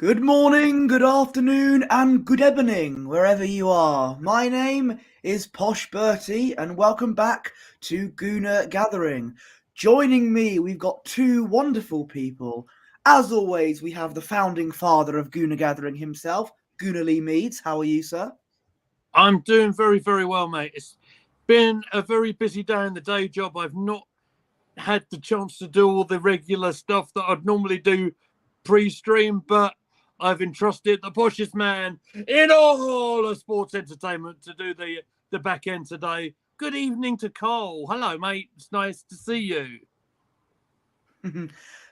Good morning, good afternoon, and good evening, wherever you are. My name is Posh Bertie, and welcome back to Gooner Gathering. Joining me, we've got two wonderful people. As always, we have the founding father of Gooner Gathering himself, Gooner Lee Meads. How are you, sir? I'm doing very, very well, mate. It's been a very busy day in the day job. I've not had the chance to do all the regular stuff that I'd normally do pre-stream, but I've entrusted the poshest man in all of sports entertainment to do the back end today. Good evening to Cole. Hello, mate. It's nice to see you.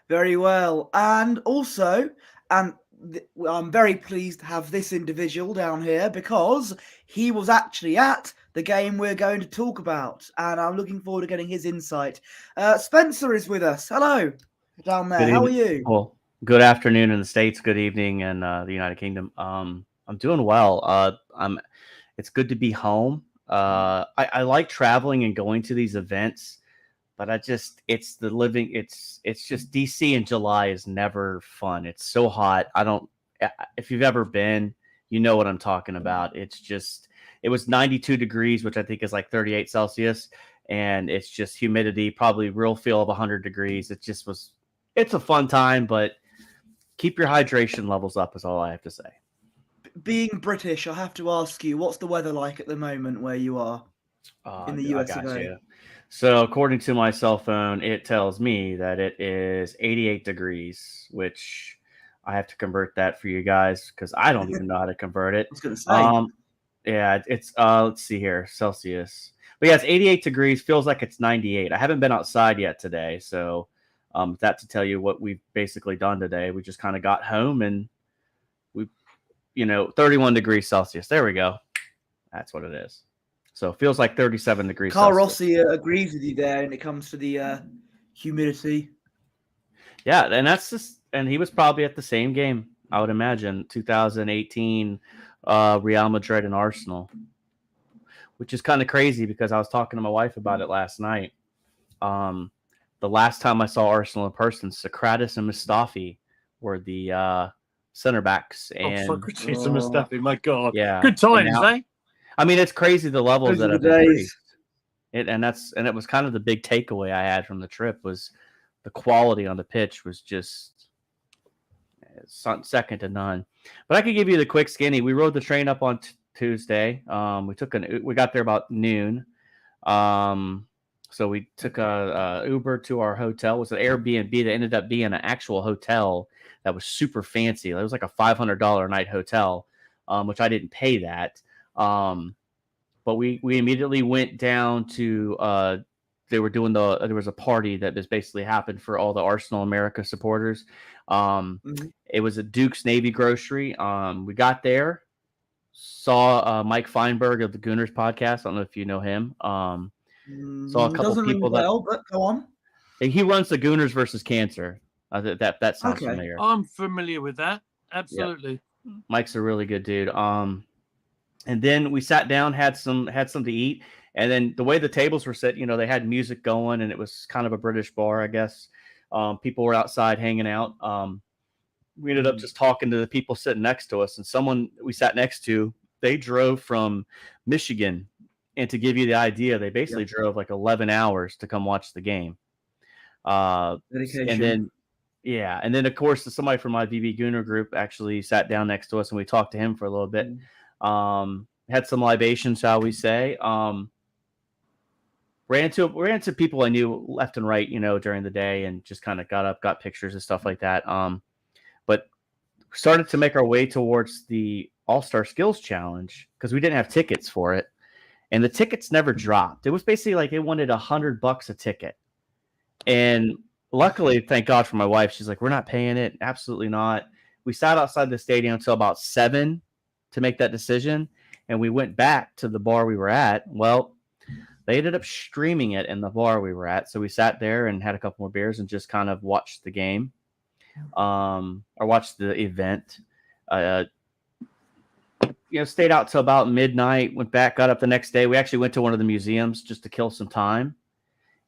Very well. And also, I'm very pleased to have this individual down here because he was actually at the game we're going to talk about, and I'm looking forward to getting his insight. Spencer is with us. Hello, down there. How are you? Well, good afternoon in the States. Good evening in the United Kingdom. I'm doing well. It's good to be home. I like traveling and going to these events, but it's just DC in July is never fun. It's so hot. If you've ever been, you know what I'm talking about. It was 92 degrees, which I think is like 38 Celsius. And it's just humidity, probably real feel of 100 degrees. It's a fun time, but keep your hydration levels up is all I have to say. Being British, I have to ask you, what's the weather like at the moment where you are in the US of A? So according to my cell phone, it tells me that it is 88 degrees, which I have to convert that for you guys because I don't even know how to convert it. I was going to say. Yeah, it's let's see here, Celsius. But yeah, it's 88 degrees. Feels like it's 98. I haven't been outside yet today, so that to tell you what we've basically done today. We just kind of got home and 31 degrees Celsius. There we go. That's what it is. So it feels like 37 degrees Carl Celsius. Rossi agrees with you there when it comes to the humidity. Yeah, and he was probably at the same game, I would imagine, 2018 Real Madrid and Arsenal, which is kind of crazy because I was talking to my wife about it last night. The last time I saw Arsenal in person, Socrates and Mustafi were the center backs. And Socrates and Mustafi, my God. Yeah. Good times, eh? I mean, it's crazy the levels that have increased. Days. It was kind of the big takeaway I had from the trip was the quality on the pitch was just second to none. But I could give you the quick skinny. We rode the train up on Tuesday. We got there about noon. So we took a Uber to our hotel. It was an Airbnb that ended up being an actual hotel that was super fancy. It was like a $500 a night hotel, which I didn't pay that. But we immediately went down to there was a party that just basically happened for all the Arsenal America supporters. It was at Duke's Navy Grocery. We got there, saw Mike Feinberg of the Gooners podcast. I don't know if you know him. Saw a couple people but go on. He runs the Gooners versus Cancer. That sounds familiar. I'm familiar with that. Absolutely. Yeah. Mike's a really good dude. And then we sat down, had some to eat, and then the way the tables were set, they had music going, and it was kind of a British bar, I guess. People were outside hanging out. We ended up just talking to the people sitting next to us, and someone we sat next to, they drove from Michigan. And to give you the idea, they basically drove like 11 hours to come watch the game. Dedication. And then of course somebody from my VB Gooner group actually sat down next to us, and we talked to him for a little bit. Had some libations, shall we say. Ran into people I knew left and right, during the day, and just kind of got pictures and stuff like that. But started to make our way towards the All-Star Skills Challenge because we didn't have tickets for it. And the tickets never dropped. It was basically like they wanted $100 a ticket. And luckily, thank God for my wife, she's like, we're not paying it. Absolutely not. We sat outside the stadium until about 7 to make that decision. And we went back to the bar we were at. Well, they ended up streaming it in the bar we were at. So we sat there and had a couple more beers and just kind of watched the game. Or watched the event. Stayed out till about midnight, went back, got up the next day. We actually went to one of the museums just to kill some time.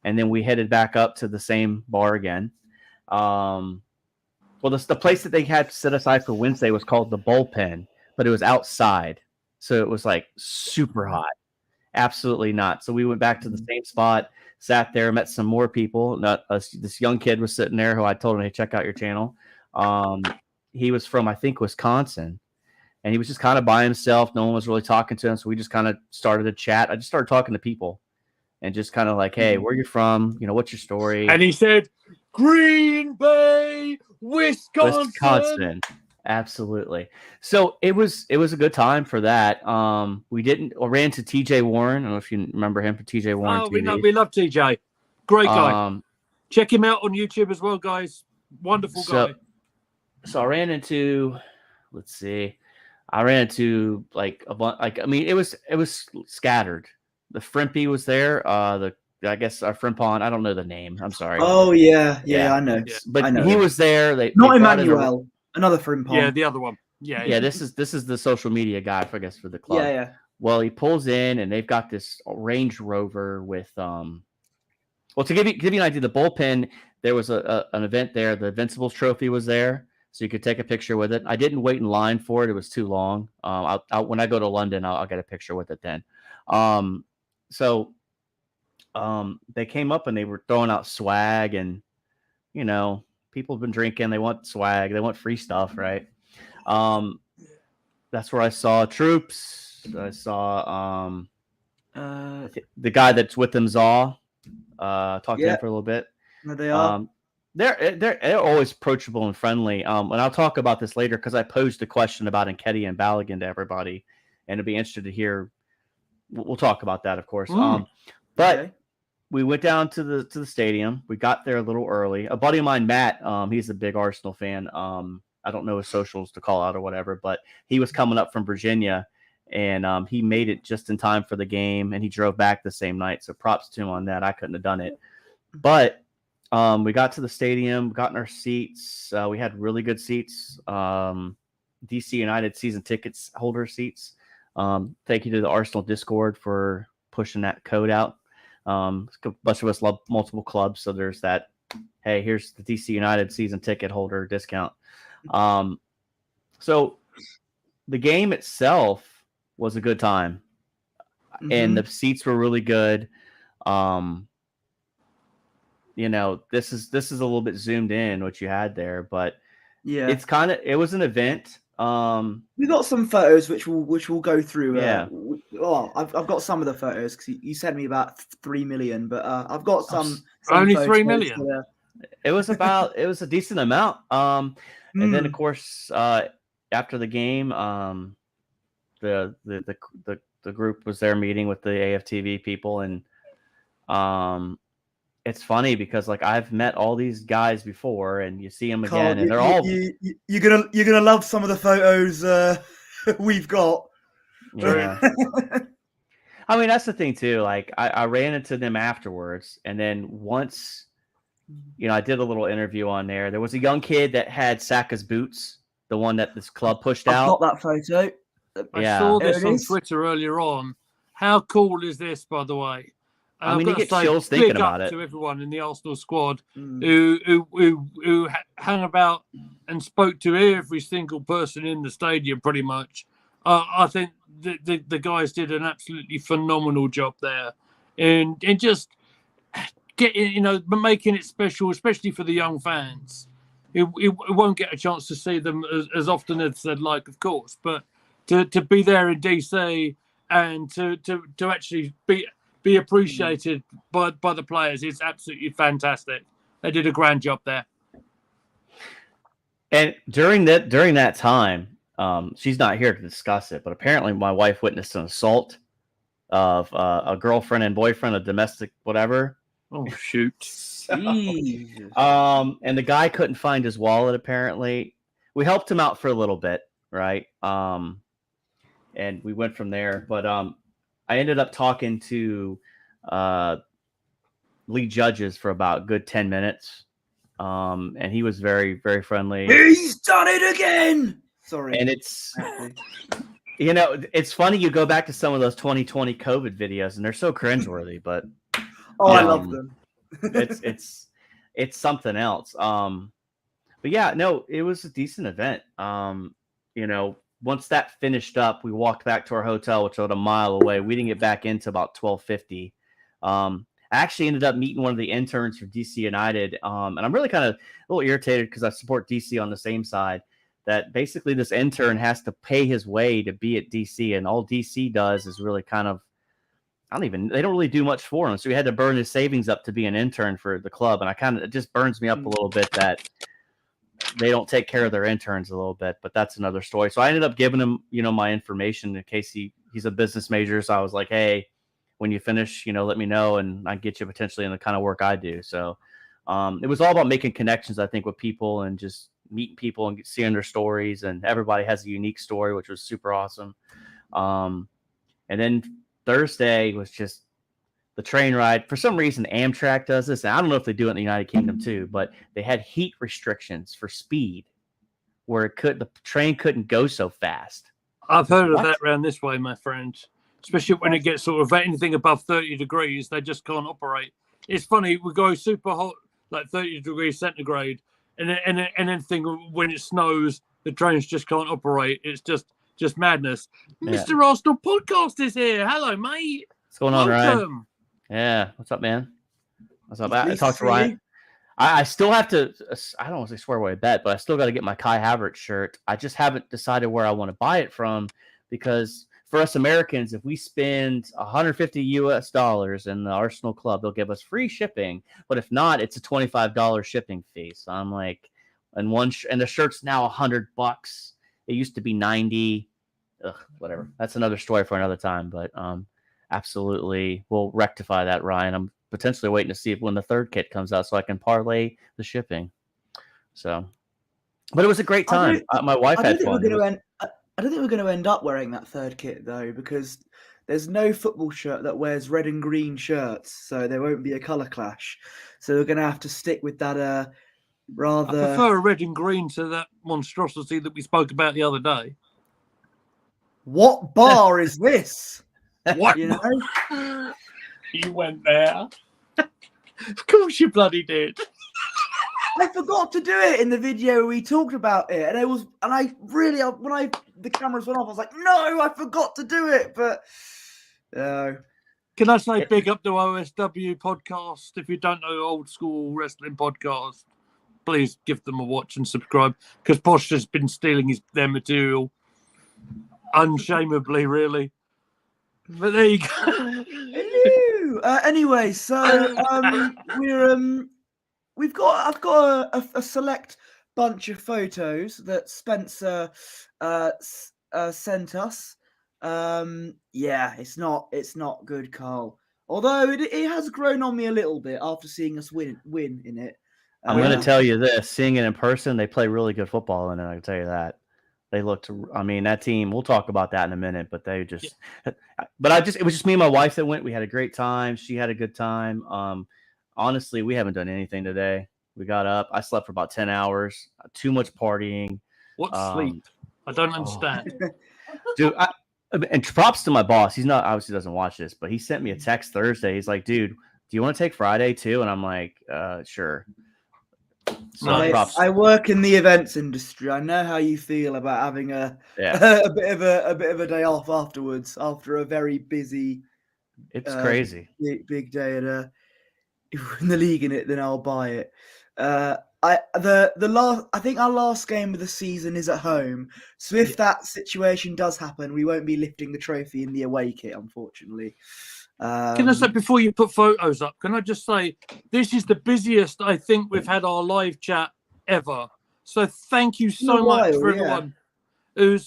And then we headed back up to the same bar again. Well, the place that they had set aside for Wednesday was called the Bullpen, but it was outside, so it was like super hot. Absolutely not. So we went back to the same spot, sat there, met some more people. Not this young kid was sitting there who I told him, "Hey, check out your channel." He was from, I think, Wisconsin, and he was just kind of by himself. No one was really talking to him, so we just kind of started to chat. I just started talking to people, and just kind of like, "Hey, where you from? You know, what's your story?" And he said, "Green Bay, Wisconsin." Absolutely. So it was a good time for that. We ran to TJ Warren. I don't know if you remember him for TJ Warren. Oh, TV. we love TJ. Great guy. Check him out on YouTube as well, guys. Wonderful guy. So I ran into, let's see, like a bunch. Like, I mean, it was scattered. The Frimpy was there. I guess our Frimpon. I don't know the name. I'm sorry. Oh yeah, I know. Yeah. But I know he was there. Not Emmanuel. Another Frimpon. Yeah, the other one. Yeah. This is the social media guy, I guess, for the club. Yeah. Well, he pulls in, and they've got this Range Rover with Well, to give you an idea, the Bullpen, there was an event there. The Invincibles Trophy was there, so you could take a picture with it. I didn't wait in line for it; it was too long. When I go to London, I'll get a picture with it then. They came up and they were throwing out swag, and people have been drinking. They want swag. They want free stuff, right? That's where I saw Troops. I saw the guy that's with them, Zaw. Talked to him for a little bit. There they are. They're always approachable and friendly. And I'll talk about this later because I posed a question about Nketiah and Balogun to everybody, and it'd be interested to hear. We'll talk about that, of course. But we went down to the stadium. We got there a little early. A buddy of mine, Matt, he's a big Arsenal fan. I don't know his socials to call out or whatever, but he was coming up from Virginia, and he made it just in time for the game, and he drove back the same night. So props to him on that. I couldn't have done it. But we got to the stadium, got in our seats. We had really good seats. DC United season tickets holder seats. Thank you to the Arsenal Discord for pushing that code out. A bunch of us love multiple clubs, so there's that. Hey, here's the DC United season ticket holder discount. So the game itself was a good time, and the seats were really good. This is a little bit zoomed in what you had there, but it was an event. We got some photos which we'll go through. I've got some of the photos because you sent me about 3 million, but I've got some only 3 million. It was a decent amount. And then of course after the game, the group was there meeting with the AFTV people, and it's funny because like I've met all these guys before, and you see them again, and they're all you're gonna love some of the photos we've got. Yeah. I mean, that's the thing too. Like I ran into them afterwards, and then once, I did a little interview on there. There was a young kid that had Saka's boots, the one that this club pushed out. I've got that photo. I saw this on Twitter earlier on. How cool is this, by the way? I mean, you get chills thinking about it. To everyone in the Arsenal squad who hung about and spoke to every single person in the stadium, pretty much. I think the guys did an absolutely phenomenal job there, and just getting making it special, especially for the young fans. It won't get a chance to see them as often as they'd like, of course, but to be there in DC and to actually be appreciated by the players is absolutely fantastic. They did a grand job there. And during that time, she's not here to discuss it, but apparently my wife witnessed an assault of a girlfriend and boyfriend, a domestic whatever. Oh shoot! And the guy couldn't find his wallet. Apparently, we helped him out for a little bit, right? And we went from there. But I ended up talking to Lee Judges for about a good 10 minutes. And he was very, very friendly. He's done it again. Sorry. And it's, it's funny. You go back to some of those 2020 COVID videos and they're so cringeworthy, but I love them. it's something else. But yeah, no, it was a decent event. Once that finished up, we walked back to our hotel, which was about a mile away. We didn't get back into about 12:50. I actually ended up meeting one of the interns for DC United, and I'm really kind of a little irritated because I support DC on the same side. That basically this intern has to pay his way to be at DC, and all DC does is really kind of they don't really do much for him. So he had to burn his savings up to be an intern for the club, and it just burns me up a little bit that they don't take care of their interns a little bit, but that's another story. So I ended up giving him, my information in case he's a business major. So I was like, hey, when you finish, let me know and I get you potentially in the kind of work I do. So it was all about making connections, I think, with people and just meeting people and seeing their stories. And everybody has a unique story, which was super awesome. And then Thursday was just the train ride. For some reason, Amtrak does this. And I don't know if they do it in the United Kingdom too, but they had heat restrictions for speed where the train couldn't go so fast. I've heard of that around this way, my friend. Especially when it gets sort of anything above 30 degrees, they just can't operate. It's funny, we go super hot, like 30 degrees centigrade, and anything when it snows, the trains just can't operate. It's just madness. Yeah. Mr. Arsenal Podcast is here. Hello, mate. What's going on, Ryan? Yeah, what's up, man? What's up? I talked to Ryan. I still have to. I don't want to say swear away a bet, but I still got to get my Kai Havertz shirt. I just haven't decided where I want to buy it from because for us Americans, if we spend $150 in the Arsenal Club, they'll give us free shipping. But if not, it's a $25 shipping fee. So I'm like, and the shirt's now $100. It used to be $90. Whatever. That's another story for another time. But absolutely, we'll rectify that, Ryan. I'm potentially waiting to see when the third kit comes out so I can parlay the shipping. So, but it was a great time. My wife had fun. I don't think we're going to end up wearing that third kit though, because there's no football shirt that wears red and green shirts, so there won't be a colour clash. So we're going to have to stick with that rather. I prefer red and green to that monstrosity that we spoke about the other day. What bar is this? What? You went there. Of course you bloody did. I forgot to do it in the video we talked about it, and when the cameras went off, I was like, no, I forgot to do it. But can I say big up to OSW podcast? If you don't know Old School Wrestling Podcast, please give them a watch and subscribe, because Posh has been stealing their material unshamedly, really. But there you go. Hello. Anyway, so I've got a select bunch of photos that Spencer sent us. Yeah, it's not good, Carl. Although it has grown on me a little bit after seeing us win in it. I'm going to tell you this: seeing it in person, they play really good football in it. I can tell you that. They looked. I mean, that team. We'll talk about that in a minute, but they just. Yeah. But it was just me and my wife that went. We had a great time. She had a good time. Honestly, we haven't done anything today. We got up. I slept for about 10 hours. Too much partying. What sleep? I don't understand. Dude, and props to my boss. He's not obviously doesn't watch this, but he sent me a text Thursday. He's like, dude, do you want to take Friday too? And I'm like, sure. So I work in the events industry. I know how you feel about having a bit of a day off afterwards after a very busy. It's crazy. Big day if we're in the league in it, then I'll buy it. I think our last game of the season is at home. So if that situation does happen, we won't be lifting the trophy in the away kit, unfortunately. Can I say, before you put photos up, can I just say this is the busiest I think we've had our live chat ever. So thank you so much for everyone who's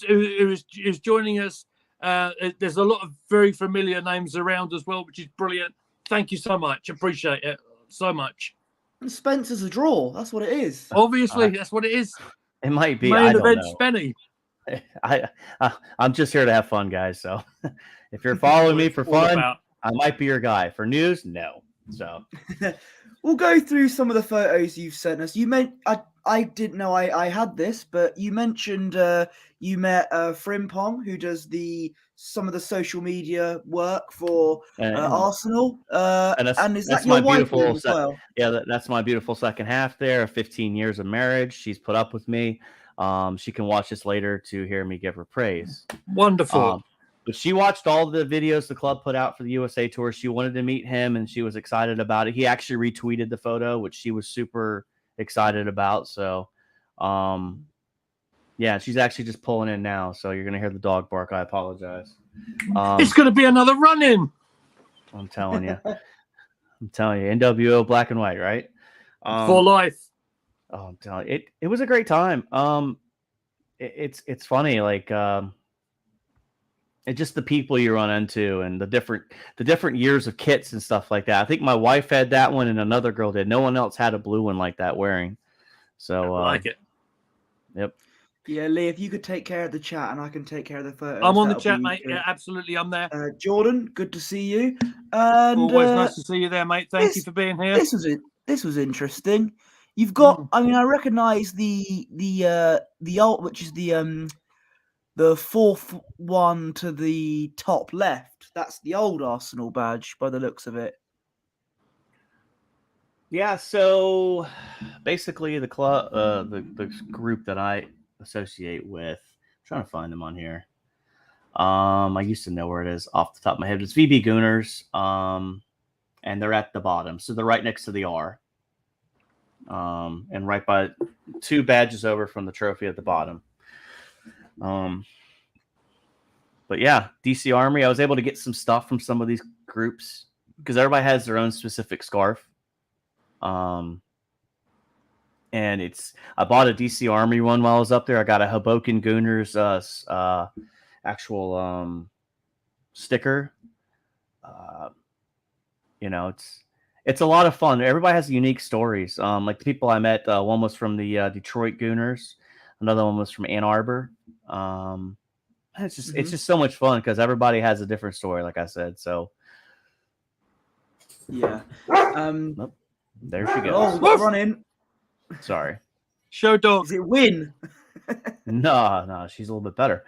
joining us. There's a lot of very familiar names around as well, which is brilliant. Thank you so much. Appreciate it so much. And Spencer's a draw. That's what it is. Obviously, that's what it is. It might be. Main event Spenny. I'm just here to have fun, guys. So if you're following me for fun, I might be your guy. For news, no. So we'll go through some of the photos you've sent us. I didn't know I had this, but you mentioned you met Frimpong, who does the some of the social media work for And Arsenal. and And is that's that your my wife beautiful as well? that's my beautiful second half there. 15 years of marriage. She's put up with me. She can watch this later to hear me give her praise. Wonderful. But she watched all the videos the club put out for the USA tour. She wanted to meet him, and she was excited about it. He actually retweeted the photo, which she was super excited about. So, yeah, she's actually just pulling in now. So you're gonna hear the dog bark. I apologize. It's going to be another run-in. I'm telling you. NWO black and white, right? For life. Oh, I'm telling you, it was a great time. It's funny, like it's just the people you run into and the different years of kits and stuff like that. I think my wife had that one and another girl did. No one else had a blue one like that wearing. So I like it. Yep. Yeah, Lee, if you could take care of the chat and I can take care of the photos. I'm on the chat, mate. Yeah, absolutely. I'm there. Jordan, good to see you. And always nice to see you there, mate. Thank you for being here. This was interesting. You've got, I mean, I recognise the alt, which is the fourth one to the top left. That's the old Arsenal badge by the looks of it. Yeah, so basically the club, the group that I associate with, I'm trying to find them on here. I used to know where it is off the top of my head. It's VB Gooners, and they're at the bottom, so they're right next to the R, and right by 2 badges over from the trophy at the bottom. But yeah, DC Armory. I was able to get some stuff from some of these groups because everybody has their own specific scarf. And I bought a DC Armory one while I was up there. I got a Hoboken Gooners actual sticker. It's a lot of fun. Everybody has unique stories. Like the people I met, one was from the Detroit Gooners, another one was from Ann Arbor. It's just so much fun because everybody has a different story, like I said. So yeah. There she goes. Oh, we got to run in. Sorry. Show dog. Is it Win? No, she's a little bit better.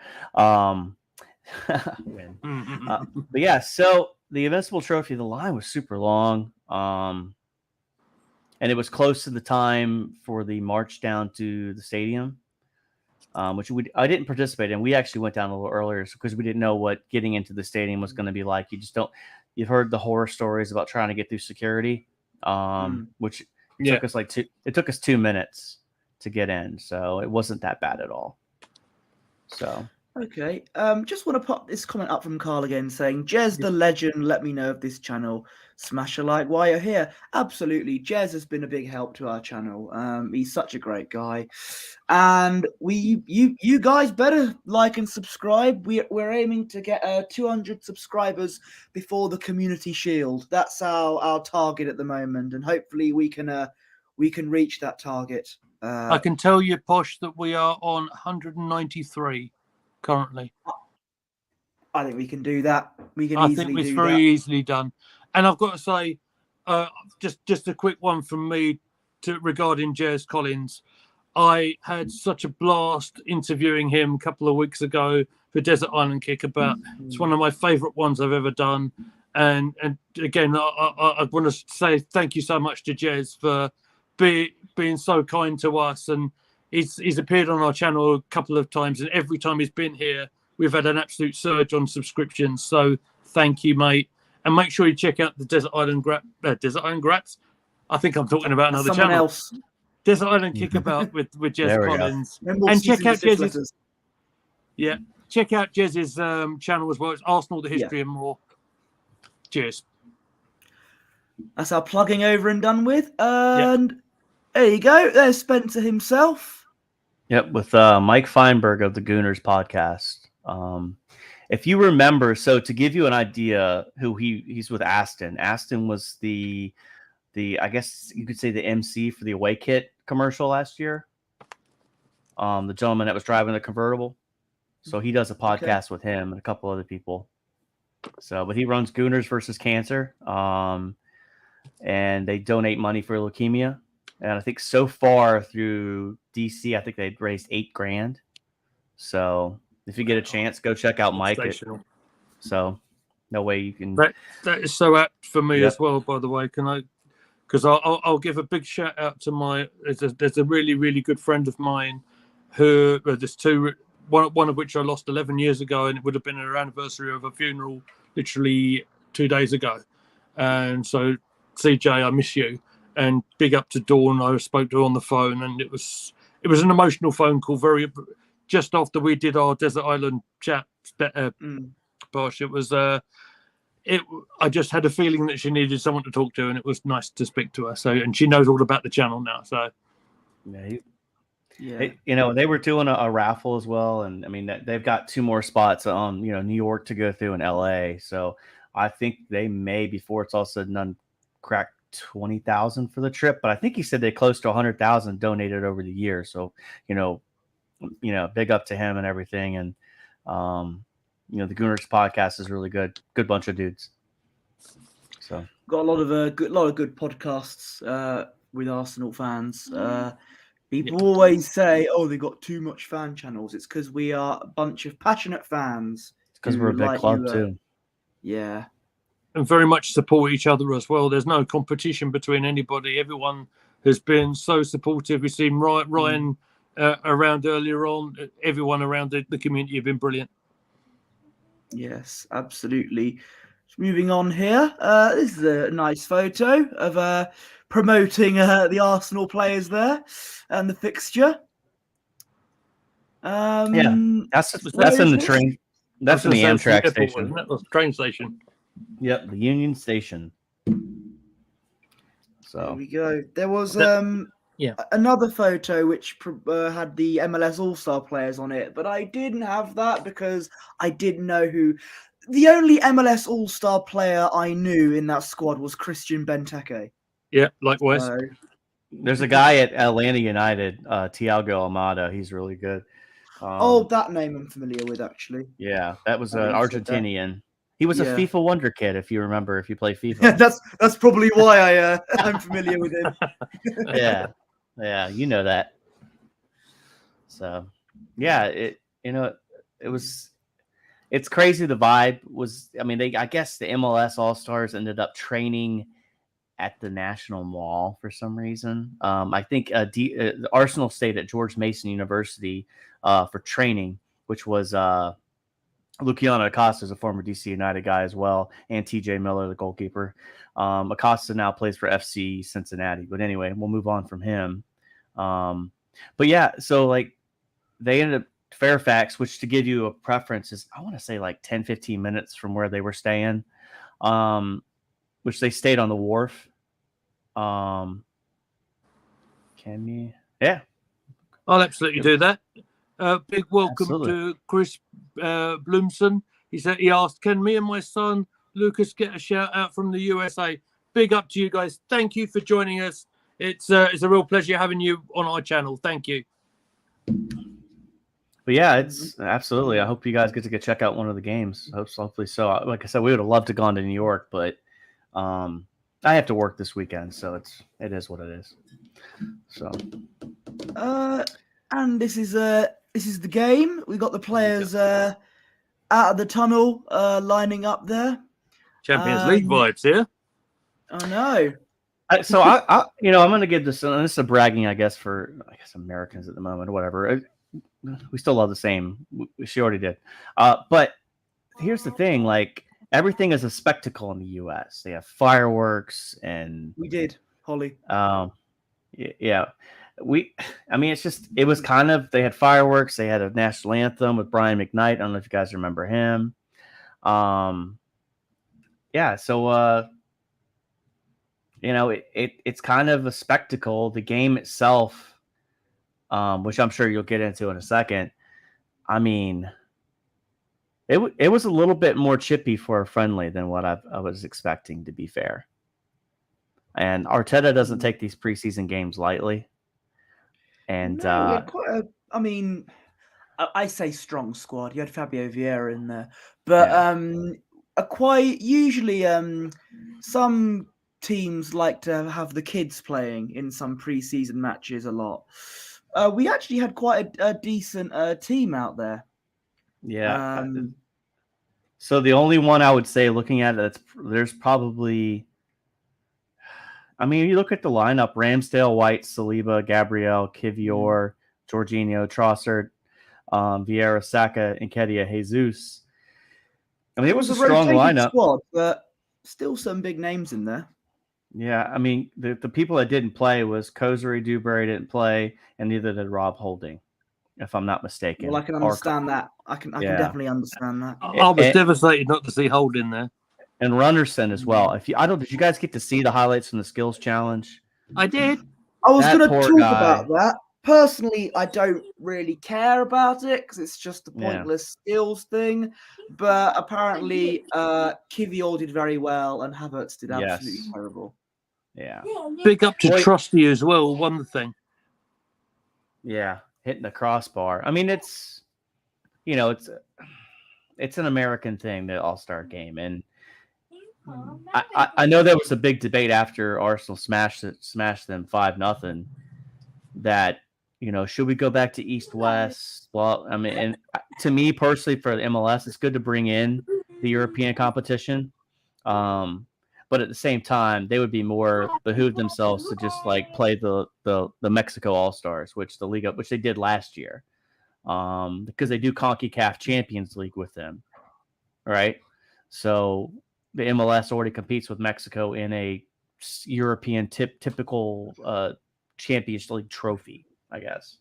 Win. But yeah, so the Invincible Trophy, the line was super long. And it was close to the time for the march down to the stadium, which I didn't participate in. We actually went down a little earlier because we didn't know what getting into the stadium was going to be like. You've heard the horror stories about trying to get through security, which took us 2 minutes to get in. So it wasn't that bad at all. So. Okay. Just want to pop this comment up from Carl again saying, Jez the legend, let me know if this channel. Smash a like while you're here. Absolutely. Jez has been a big help to our channel. He's such a great guy. And you guys better like and subscribe. We're aiming to get 200 subscribers before the Community Shield. That's our target at the moment. And hopefully we can reach that target. I can tell you, Posh, that we are on 193. Currently, I think we can do that. I think it's very easily done. And I've got to say, just a quick one from me regarding Jez Collins. I had such a blast interviewing him a couple of weeks ago for Desert Island Kickabout. It's one of my favourite ones I've ever done. And again, I want to say thank you so much to Jez for being so kind to us. And he's appeared on our channel a couple of times, and every time he's been here, we've had an absolute surge on subscriptions. So thank you, mate. And make sure you check out the Desert Island Grats. I think I'm talking about another someone channel. Else. Desert Island Kickabout with Jez Collins. And check out Jez's. Yeah, check out Jez's channel as well. It's Arsenal, the History and More. Cheers. That's our plugging over and done with. And there you go. There's Spencer himself. Yep, with Mike Feinberg of the Gooners podcast. If you remember, so to give you an idea, who he's with Aston. Aston was the I guess you could say the MC for the away kit commercial last year. The gentleman that was driving the convertible. So he does a podcast with him and a couple other people. So, but he runs Gooners versus Cancer, and they donate money for leukemia. And I think so far through DC, I think they've raised $8,000. So if you get a chance, go check out Mike. So no way you can. That is so apt for me Yep. as well. By the way, can I? Because I'll give a big shout out to there's a really, really good friend of mine who there's two, one of which I lost 11 years ago, and it would have been her anniversary of a funeral literally 2 days ago. And so, CJ, I miss you, and big up to Dawn. I spoke to her on the phone, and it was an emotional phone call. Just after we did our Desert Island chat, Bosh. It was I just had a feeling that she needed someone to talk to, and it was nice to speak to her. So, and she knows all about the channel now. So, yeah. They were doing a raffle as well, and I mean they've got 2 more spots on New York to go through and LA. So I think they may, before it's all said and done, crack 20,000 for the trip. But I think he said they close to 100,000 donated over the year. So big up to him and everything. And the Gooners podcast is really good. Good bunch of dudes. So got a lot of good podcasts with Arsenal fans. People always say, "Oh, they got too much fan channels." It's because we are a bunch of passionate fans. It's because we're a big club too. Yeah, and very much support each other as well. There's no competition between anybody. Everyone has been so supportive. We've seen Ryan around earlier on. Everyone around the community have been brilliant. Yes, absolutely. Moving on here, this is a nice photo of promoting the Arsenal players there and the fixture. That's in the train. That's in the Amtrak station. Isn't it? The train station. Yep, the Union Station. So there we go. There was another photo which had the MLS All-Star players on it, but I didn't have that because I didn't know who. The only MLS All-Star player I knew in that squad was Christian Benteke. Yeah, likewise. There's a guy at Atlanta United, Thiago Almada. He's really good. That name I'm familiar with, actually. Yeah, that was an Argentinian. He was a FIFA wonder kid, if you remember, if you play FIFA. that's probably why I'm familiar with him. Yeah, you know that. So, yeah, it was. It's crazy. The vibe was. I mean, I guess the MLS All-Stars ended up training at the National Mall for some reason. I think the Arsenal stayed at George Mason University for training, which was Luciano Acosta is a former DC United guy as well, and TJ Miller, the goalkeeper. Acosta now plays for FC Cincinnati. But anyway, we'll move on from him. But yeah, so like they ended up Fairfax, which, to give you a preference, is I want to say like 10, 15 minutes from where they were staying, which they stayed on the wharf. Can you? Yeah. I'll absolutely do that. Big welcome to Chris Bloomson. He asked, can me and my son Lucas get a shout out from the USA? Big up to you guys. Thank you for joining us. It's a real pleasure having you on our channel. Thank you. But yeah, it's absolutely. I hope you guys get to check out one of the games. Hopefully so. Like I said, we would have loved to gone to New York, but I have to work this weekend, so it is what it is. So, and this is the game. We got the players out of the tunnel, lining up there. Champions League vibes here. I know. So I'm going to give this is a bragging, I guess, for Americans at the moment or whatever. We still love the same. She already did. But here's the thing, like everything is a spectacle in the US. They have fireworks and we did, Holly. Yeah. It was kind of, they had fireworks. They had a national anthem with Brian McKnight. I don't know if you guys remember him. Yeah. So, it's kind of a spectacle. The game itself, which I'm sure you'll get into in a second. I mean, it was a little bit more chippy for a friendly than what I was expecting, to be fair. And Arteta doesn't take these preseason games lightly. And I say strong squad. You had Fabio Vieira in there, but usually some teams like to have the kids playing in some preseason matches a lot. We actually had quite a decent team out there. Yeah. So the only one I would say, looking at it, there's probably. I mean, you look at the lineup: Ramsdale, White, Saliba, Gabriel, Kivior, Jorginho, Trossard, Vieira, Saka, Nketiah, Jesus. I mean, it was a strong rotated lineup. squad, but still some big names in there. Yeah, I mean, the people that didn't play was Kozuri, Dewberry didn't play, and neither did Rob Holding, if I'm not mistaken. Well, I can understand that. I can definitely understand that. I was devastated not to see Holding there. And Runderson as well. Did you guys get to see the highlights from the skills challenge? I did. I was going to talk about that. Personally, I don't really care about it because it's just a pointless skills thing. But apparently, Kivior did very well and Havertz did absolutely terrible. Yeah. Big up to Trusty as well, one thing. Yeah, hitting the crossbar. I mean, it's an American thing, the All-Star game. And I know there was a big debate after Arsenal smashed them 5-0 that, should we go back to East-West? Well, I mean, and to me personally, for the MLS, it's good to bring in the European competition. But at the same time, they would be more behoove themselves to just play the Mexico All-Stars, which they did last year, because they do CONCACAF Champions League with them, right? So the MLS already competes with Mexico in a European typical Champions League trophy, I guess.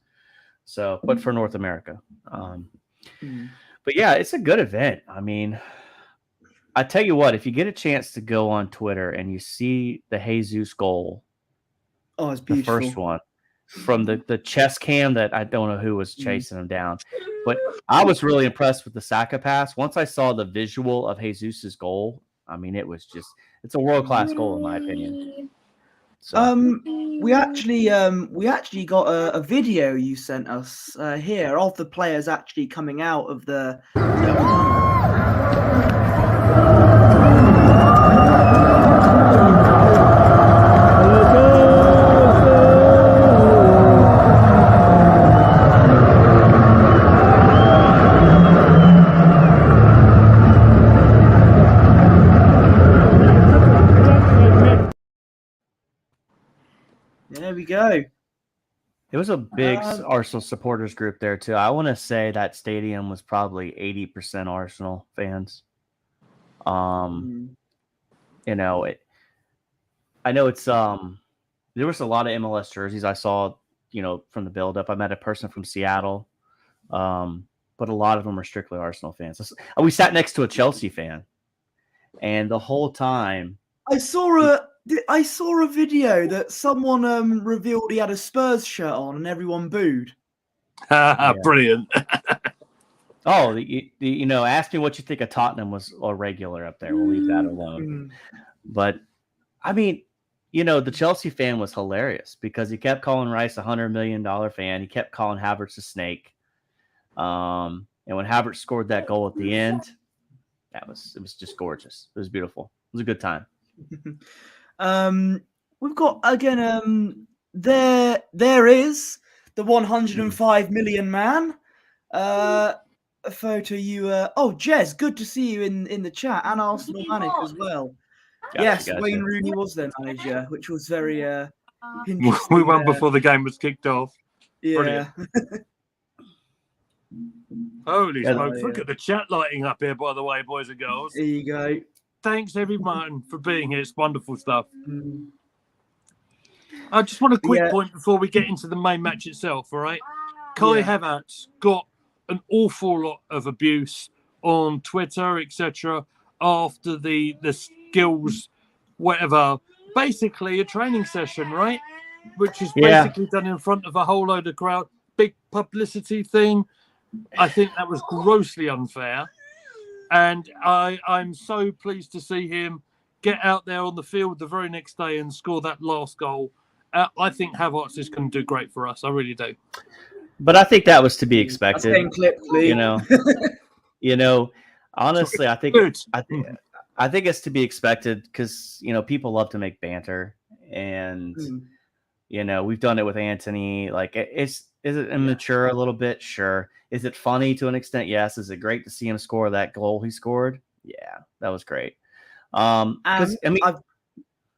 So, but for North America. But yeah, it's a good event. I mean, I tell you what, if you get a chance to go on Twitter and you see the Jesus goal, it's beautiful. The first one from the chest cam that I don't know who was chasing him down, but I was really impressed with the Saka pass. Once I saw the visual of Jesus's goal, I mean, it's a world-class goal in my opinion. So. We actually got a video you sent us here of the players actually coming out of the There we go. It was a big Arsenal supporters group there too. I want to say that stadium was probably 80% Arsenal fans. I know it's there was a lot of MLS jerseys I saw, from the build-up. I met a person from Seattle, but a lot of them are strictly Arsenal fans. We sat next to a Chelsea fan, and the whole time I saw a video that someone revealed he had a Spurs shirt on, and everyone booed. Brilliant. Oh, ask me what you think of Tottenham was a regular up there. We'll leave that alone. But I mean, the Chelsea fan was hilarious because he kept calling Rice $100 million fan. He kept calling Havertz a snake. And when Havertz scored that goal at the end, it was just gorgeous. It was beautiful. It was a good time. We've got again. There is the 105 million man. A photo you. Jez, good to see you in the chat, and Arsenal manager as well. Yes, Wayne Rooney was their manager, which was very interesting. We won before the game was kicked off. Yeah. Brilliant. Holy smokes! Look at the chat lighting up here, by the way, boys and girls. There you go. Thanks everyone for being here. It's wonderful stuff. I just want a quick point before we get into the main match itself. All right, Kai Havertz got an awful lot of abuse on Twitter, etc. After the skills, whatever, basically a training session, right? Which is basically done in front of a whole load of crowd, big publicity thing. I think that was grossly unfair. And I'm so pleased to see him get out there on the field the very next day and score that last goal. I think Havertz is going to do great for us. I really do. But I think that was to be expected. Honestly, I think it's to be expected because people love to make banter, and we've done it with Anthony. Like Is it immature a little bit? Sure. Is it funny to an extent? Yes. Is it great to see him score that goal he scored? Yeah, that was great. And Because I mean,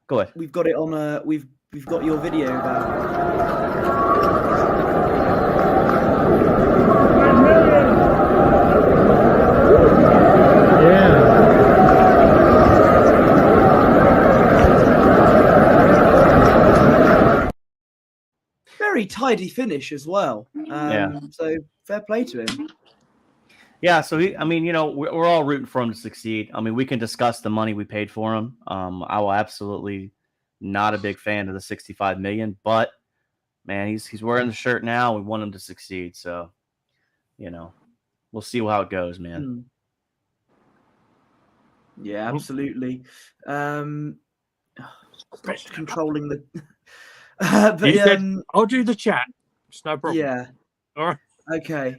go ahead. We've got it on. We've got your video back. Very tidy finish as well. So fair play to him. Yeah, so I mean, we're all rooting for him to succeed. I mean, we can discuss the money we paid for him. I will absolutely not a big fan of the 65 million, but man, he's wearing the shirt now. We want him to succeed, so we'll see how it goes, man. Yeah, absolutely. Stop controlling the. But I'll do the chat. It's no problem. Yeah. All right. Okay.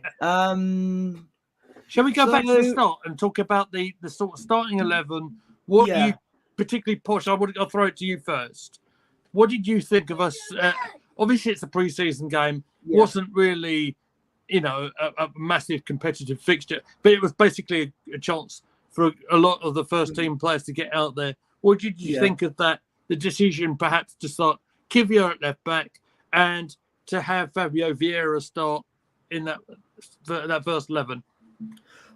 Shall we go back to the start and talk about the sort of starting 11? What you particularly, Posh? I'll throw it to you first. What did you think of us? Obviously, it's a pre-season game. Yeah. Wasn't really, a massive competitive fixture, but it was basically a chance for a lot of the first team players to get out there. What did you think of that? The decision perhaps to start Kivior at left back and to have Fabio Vieira start in that first 11.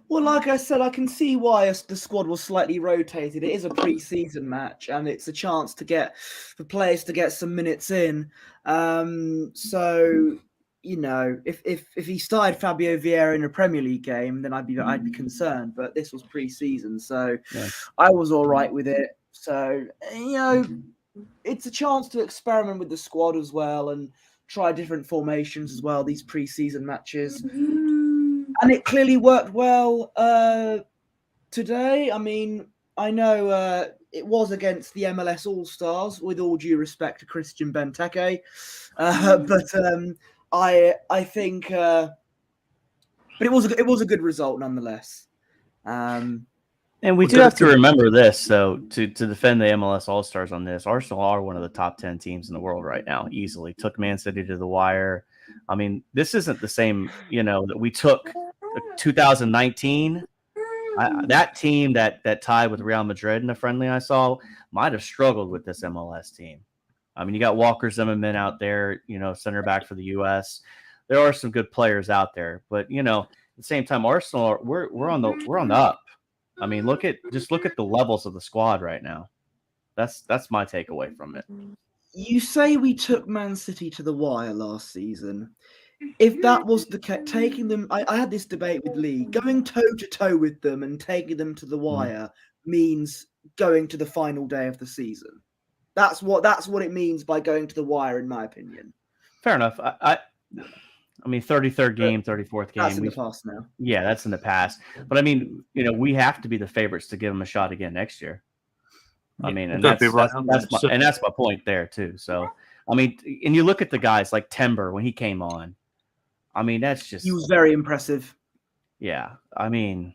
Well, like I said, I can see why the squad was slightly rotated. It is a pre-season match, and it's a chance to get the players to get some minutes in. So, if he started Fabio Vieira in a Premier League game, then I'd be concerned. But this was pre-season, so I was all right with it. So, it's a chance to experiment with the squad as well and try different formations as well. These pre-season matches. And it clearly worked well today. I mean, I know it was against the MLS Allstars, with all due respect to Christian Benteke, but I think, but it was a good result nonetheless. And we do have to remember this, so to defend the MLS All-Stars on this, Arsenal are one of the top 10 teams in the world right now, easily. Took Man City to the wire. I mean, this isn't the same, that we took 2019. That team that tied with Real Madrid in a friendly I saw might have struggled with this MLS team. I mean, you got Walker Zimmerman out there, center back for the U.S. There are some good players out there, but at the same time, Arsenal we're on the up. I mean, look at the levels of the squad right now. That's my takeaway from it. You say we took Man City to the wire last season. If that was the case, taking them, I had this debate with Lee. Going toe to toe with them and taking them to the wire means going to the final day of the season. That's what it means by going to the wire, in my opinion. Fair enough. I mean, 33rd game, 34th game. That's in the past now. Yeah, that's in the past. But I mean, we have to be the favorites to give them a shot again next year. I mean, and that's my point there too. So, I mean, and you look at the guys like Timber when he came on. I mean, that's just, he was very impressive. Yeah, I mean,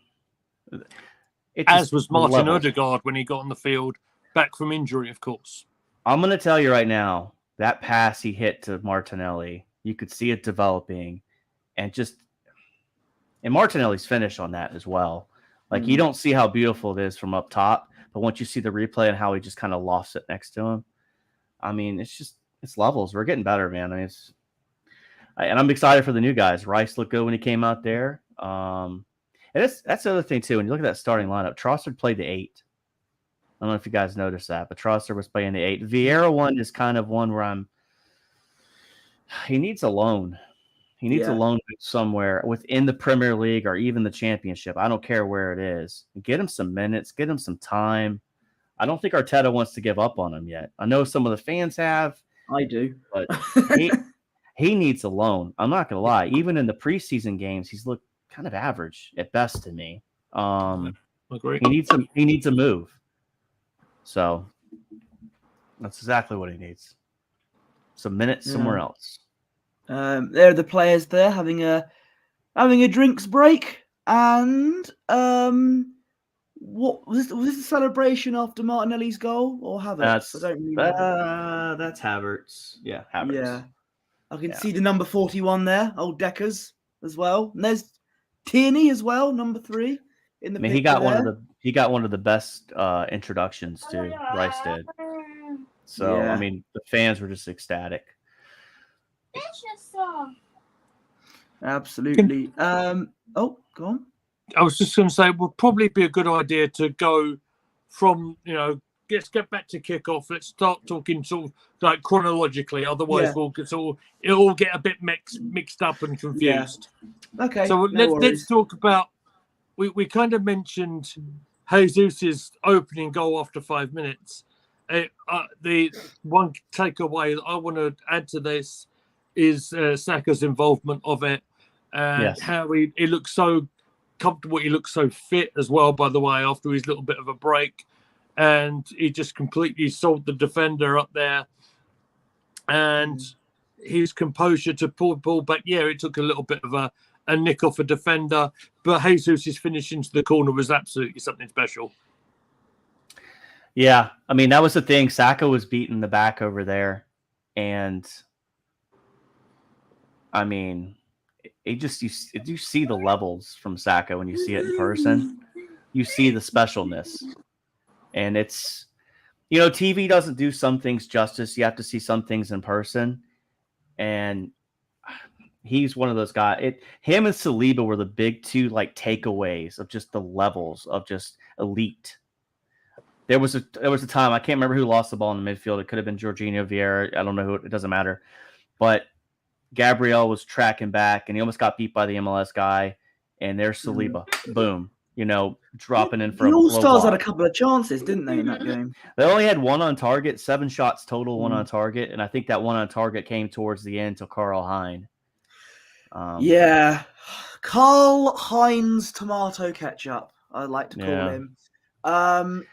as was Martin Odegaard when he got on the field back from injury, of course. I'm going to tell you right now, that pass he hit to Martinelli, you could see it developing, and Martinelli's finish on that as well. Like, you don't see how beautiful it is from up top, but once you see the replay and how he just kind of lofts it next to him, I mean, it's levels. We're getting better, man. I mean, and I'm excited for the new guys. Rice looked good when he came out there. And that's the other thing too. When you look at that starting lineup, Trossard played the 8. I don't know if you guys noticed that, but Trossard was playing the 8. Vieira one is kind of one where he needs a loan. He needs a loan somewhere within the Premier League or even the Championship. I don't care where it is. Get him some minutes. Get him some time. I don't think Arteta wants to give up on him yet. I know some of the fans have. I do. But he needs a loan. I'm not going to lie. Even in the preseason games, he's looked kind of average at best to me. Agree. He needs a move. So that's exactly what he needs. Some minutes somewhere else. There are the players there having a drinks break, and what was this a celebration after Martinelli's goal or Havertz? That's Havertz. Yeah, Havertz. Yeah. I can see the number 41 there, old Deckers as well. And there's Tierney as well, number 3 in the I mean, picture he got one of the best introductions to Rice did. So Yeah. I mean, the fans were just ecstatic. Absolutely. Oh, go on. I was just going to say, it would probably be a good idea to go from, let's get back to kickoff. Let's start talking sort of like chronologically. Otherwise, it'll all get a bit mixed up and confused. Yeah. Okay. So let's talk about. We kind of mentioned Jesus's opening goal after 5 minutes. The one takeaway that I want to add to this is Saka's involvement of it, and how he looks so comfortable. He looks so fit as well, by the way, after his little bit of a break, and he just completely sold the defender up there, and his composure to pull the ball back. Yeah, it took a little bit of a nick off a defender, but Jesus' finish into the corner was absolutely something special. Yeah, I mean, that was the thing. Saka was beating the back over there, and I mean, you see the levels from Saka when you see it in person. You see the specialness, and it's, TV doesn't do some things justice. You have to see some things in person, and he's one of those guys. Him and Saliba were the big two takeaways of just the levels of just elite. There was a time, I can't remember who lost the ball in the midfield. It could have been Jorginho, Vieira. I don't know who. It doesn't matter. But Gabriel was tracking back, and he almost got beat by the MLS guy. And there's Saliba, boom, dropping in for the a All-Stars had a couple of chances, didn't they, in that game? They only had 1 on target, 7 shots total, 1 on target, and I think that 1 on target came towards the end to Karl Hein. Yeah, Karl Heinz tomato ketchup, I like to call him.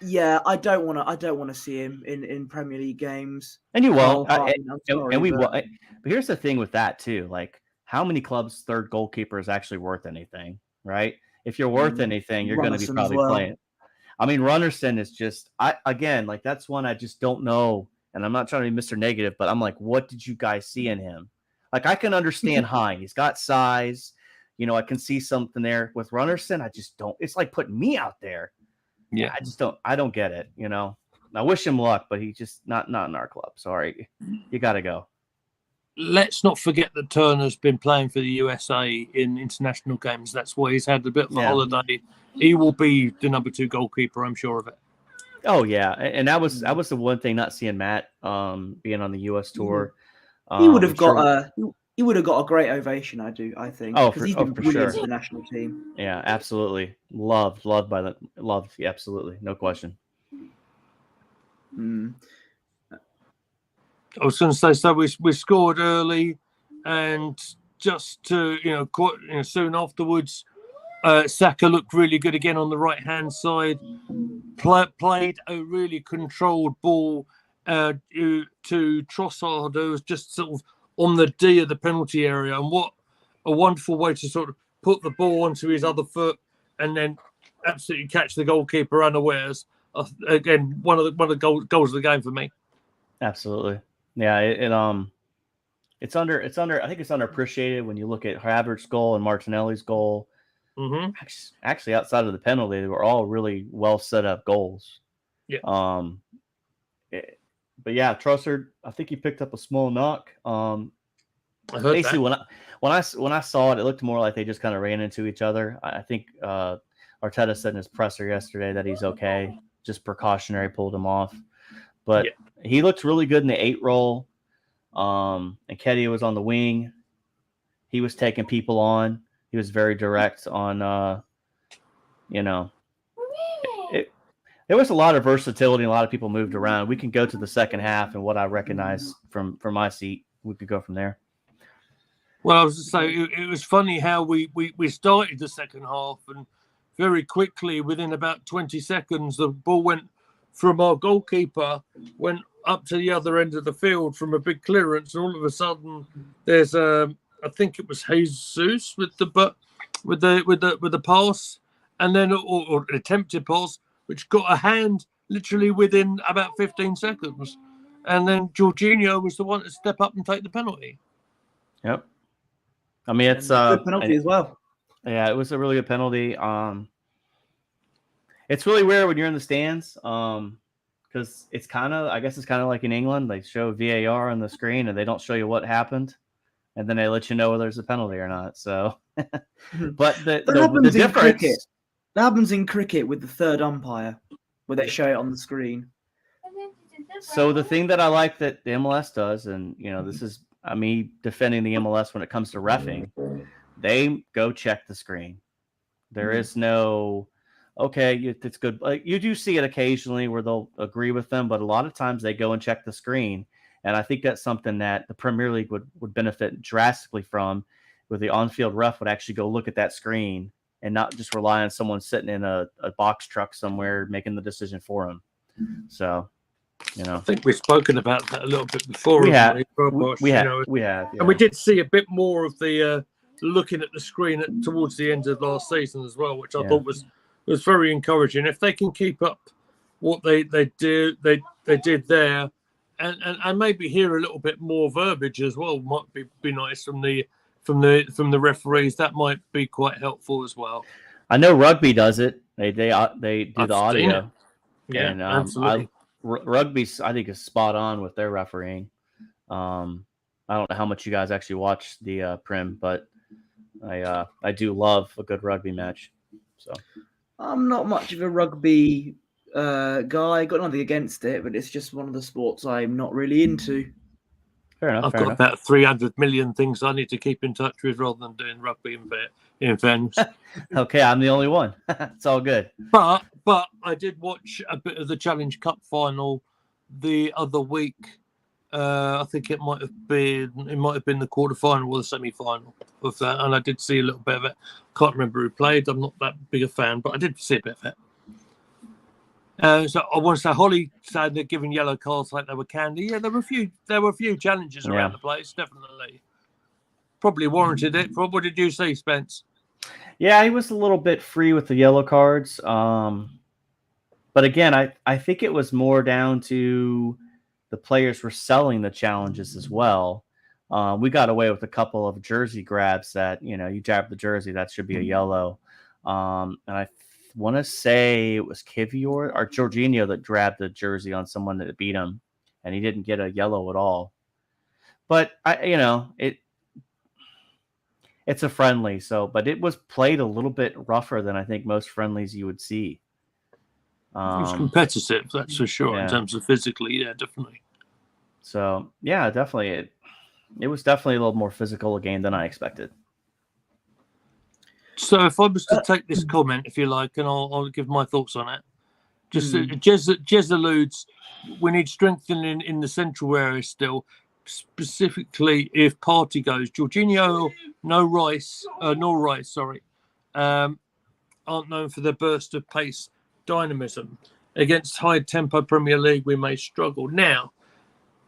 Yeah, I don't want to see him in Premier League games. And you won't. And we won't. But here's the thing with that too. How many clubs' third goalkeeper is actually worth anything, right? If you're worth anything, you're going to be probably playing. I mean, Runnerson is just, that's one I just don't know. And I'm not trying to be Mr. Negative, but I'm like, what did you guys see in him? I can understand Hein. He's got size. I can see something there. With Runnerson, I just don't. It's like putting me out there. Yeah, I don't get it. I wish him luck, but he's just not in our club. Sorry, you got to go. Let's not forget that Turner's been playing for the USA in international games. That's why he's had a bit of a holiday. He will be the number 2 goalkeeper, I'm sure of it. Oh yeah, and that was the one thing, not seeing Matt being on the US tour. He would have got a great ovation, I think. Oh, because he's been brilliant sure. for the national team. Yeah, absolutely. Loved by the loved. Yeah, absolutely, no question. I was going to say, so we scored early, and just to soon afterwards, Saka looked really good again on the right hand side. Played a really controlled ball to Trossard, who was just sort of on the D of the penalty area, and what a wonderful way to sort of put the ball onto his other foot and then absolutely catch the goalkeeper unawares. Again, one of the goals of the game for me. Absolutely. Yeah, it's under. I think it's underappreciated when you look at Havertz's goal and Martinelli's goal. Mm-hmm. Actually, outside of the penalty, they were all really well set up goals. Yeah. But yeah, Trossard, I think he picked up a small knock. I heard basically that. when I saw it, it looked more like they just kind of ran into each other. I think Arteta said in his presser yesterday that he's okay, just precautionary, pulled him off. But he looked really good in the 8 role. And Kedia was on the wing. He was taking people on. He was very direct on, there was a lot of versatility and a lot of people moved around. We can go to the second half and what I recognize from my seat. We could go from there. Well, I was just saying, it was funny how we started the second half, and very quickly, within about 20 seconds, the ball went from our goalkeeper, went up to the other end of the field from a big clearance, and all of a sudden, there's I think it was Jesus with the pass, and then or an attempted pass, which got a hand literally within about 15 seconds, and then Jorginho was the one to step up and take the penalty. Yep. I mean, it's And good penalty as well. Yeah, it was a really good penalty. It's really weird when you're in the stands, because it's I guess it's kind of like in England. They show VAR on the screen and they don't show you what happened, and then they let you know whether there's a penalty or not. So, but the happens in difference. cricket. That happens in cricket with the third umpire, where they show it on the screen. So the thing that I like that the MLS does, and this is me defending the MLS when it comes to reffing, they go check the screen. There is no, okay, it's good. You do see it occasionally where they'll agree with them, but a lot of times they go and check the screen. And I think that's something that the Premier League would benefit drastically from, where the on-field ref would actually go look at that screen and not just rely on someone sitting in a box truck somewhere making the decision for him. So, I think we've spoken about that a little bit before. We have. Yeah. And we did see a bit more of the looking at the screen towards the end of last season as well, which I thought was very encouraging. If they can keep up what they did there, and maybe hear a little bit more verbiage as well, might be nice from the referees. That might be quite helpful as well. I know rugby does it. They do the audio. Yeah, and, absolutely. Rugby, I think, is spot on with their refereeing. I don't know how much you guys actually watch the Prim, but I do love a good rugby match. So I'm not much of a rugby guy. Got nothing against it, but it's just one of the sports I'm not really into. Fair enough. I've got about 300 million things I need to keep in touch with rather than doing rugby in fairness. Okay, I'm the only one. It's all good. But I did watch a bit of the Challenge Cup final the other week. I think it might have been the quarterfinal or the semi-final of that, and I did see a little bit of it. Can't remember who played. I'm not that big a fan, but I did see a bit of it. So I want to say, Holly said they're giving yellow cards like they were candy. Yeah, there were a few challenges around the place, definitely. Probably warranted it. What did you see, Spence? Yeah, he was a little bit free with the yellow cards. But again, I think it was more down to the players were selling the challenges as well. We got away with a couple of jersey grabs that, you grab the jersey, that should be a yellow. And I want to say it was Kivior or Jorginho that grabbed the jersey on someone that beat him, and he didn't get a yellow at all. But it's a friendly, but it was played a little bit rougher than I think most friendlies you would see. It was competitive, that's for sure, in terms of physically, yeah, definitely. So, yeah, definitely. It was definitely a little more physical a game than I expected. So if I was to take this comment, if you like, and I'll give my thoughts on it. Jez alludes, we need strengthening in the central area still, specifically if Party goes. Jorginho, nor Rice, aren't known for their burst of pace, dynamism. Against high-tempo Premier League, we may struggle. Now,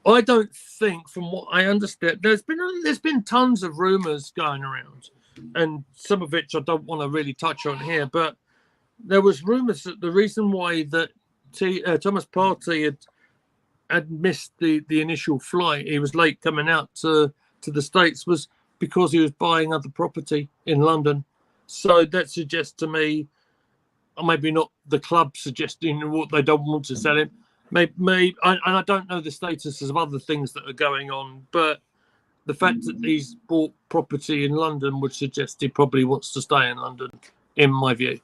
I don't think, from what I understand, there's been tons of rumours going around, and some of which I don't want to really touch on here, but there was rumours that the reason why that Thomas Partey had missed the initial flight, he was late coming out to the States, was because he was buying other property in London. So that suggests to me, or maybe not the club suggesting what they don't want to sell him. Maybe, and I don't know the status of other things that are going on, but the fact that he's bought property in London would suggest he probably wants to stay in London, in my view.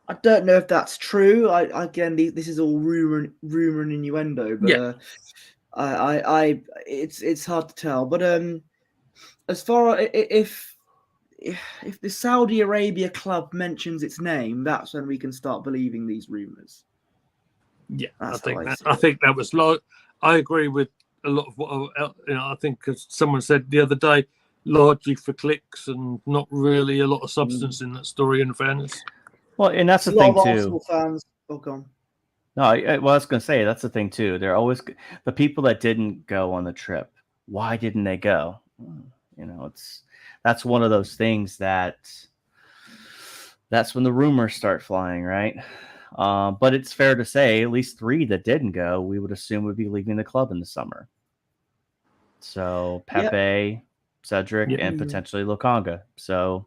I don't know if that's true. Again, this is all rumor and innuendo, but it's hard to tell. But as far as if the Saudi Arabia club mentions its name, that's when we can start believing these rumors. Yeah, I think that was like, I agree with a lot of what I think, because someone said the other day, largely for clicks and not really a lot of substance in that story, in fairness. Well, and that's the thing too. Arsenal fans, gone. No, I was going to say that's the thing too. They're always the people that didn't go on the trip. Why didn't they go? That's one of those things that's when the rumors start flying, right? But it's fair to say at least 3 that didn't go, we would assume would be leaving the club in the summer. So Pepe, Cedric, Yeah. and potentially Lukonga. So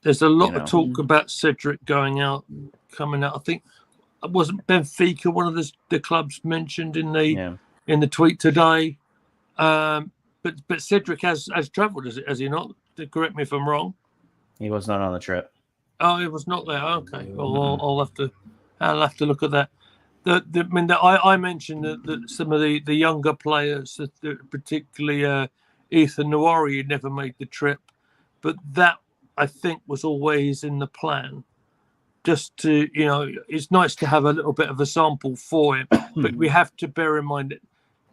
there's a lot know. of talk about Cedric coming out. I think wasn't Benfica one of the clubs mentioned in the tweet today. But Cedric has travelled, has he not? Correct me if I'm wrong. He was not on the trip. Oh, he was not there. Okay, well, I'll have to look at that. I mentioned that some of the younger players, particularly Ethan Nwari, never made the trip, but that I think was always in the plan. Just to, it's nice to have a little bit of a sample for him, but we have to bear in mind that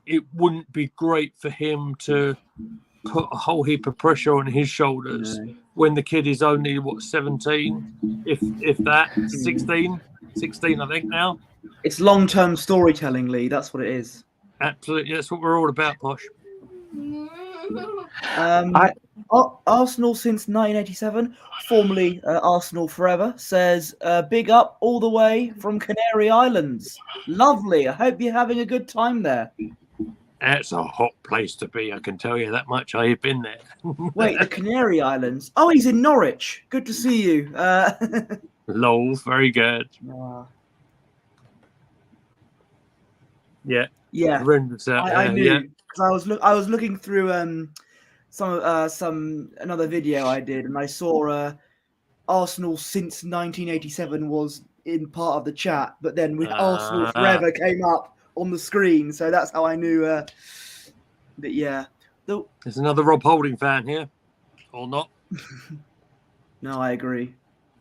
it wouldn't be great for him to put a whole heap of pressure on his shoulders when the kid is only 17, if that 16 I think now. It's long-term storytelling, Lee. That's what it is. Absolutely, that's what we're all about, Posh. Arsenal since 1987, formerly Arsenal forever, says big up all the way from Canary Islands. Lovely. I hope you're having a good time there. It's a hot place to be, I can tell you that much. I've been there. Wait, the Canary Islands? Oh, he's in Norwich. Good to see you. Lol, very good. Yeah. I knew. Because I was looking through another video I did, and I saw Arsenal since 1987 was in part of the chat, but then with Arsenal Forever came up on the screen, so that's how I knew. But yeah, there's another Rob Holding fan here, or not? No, I agree.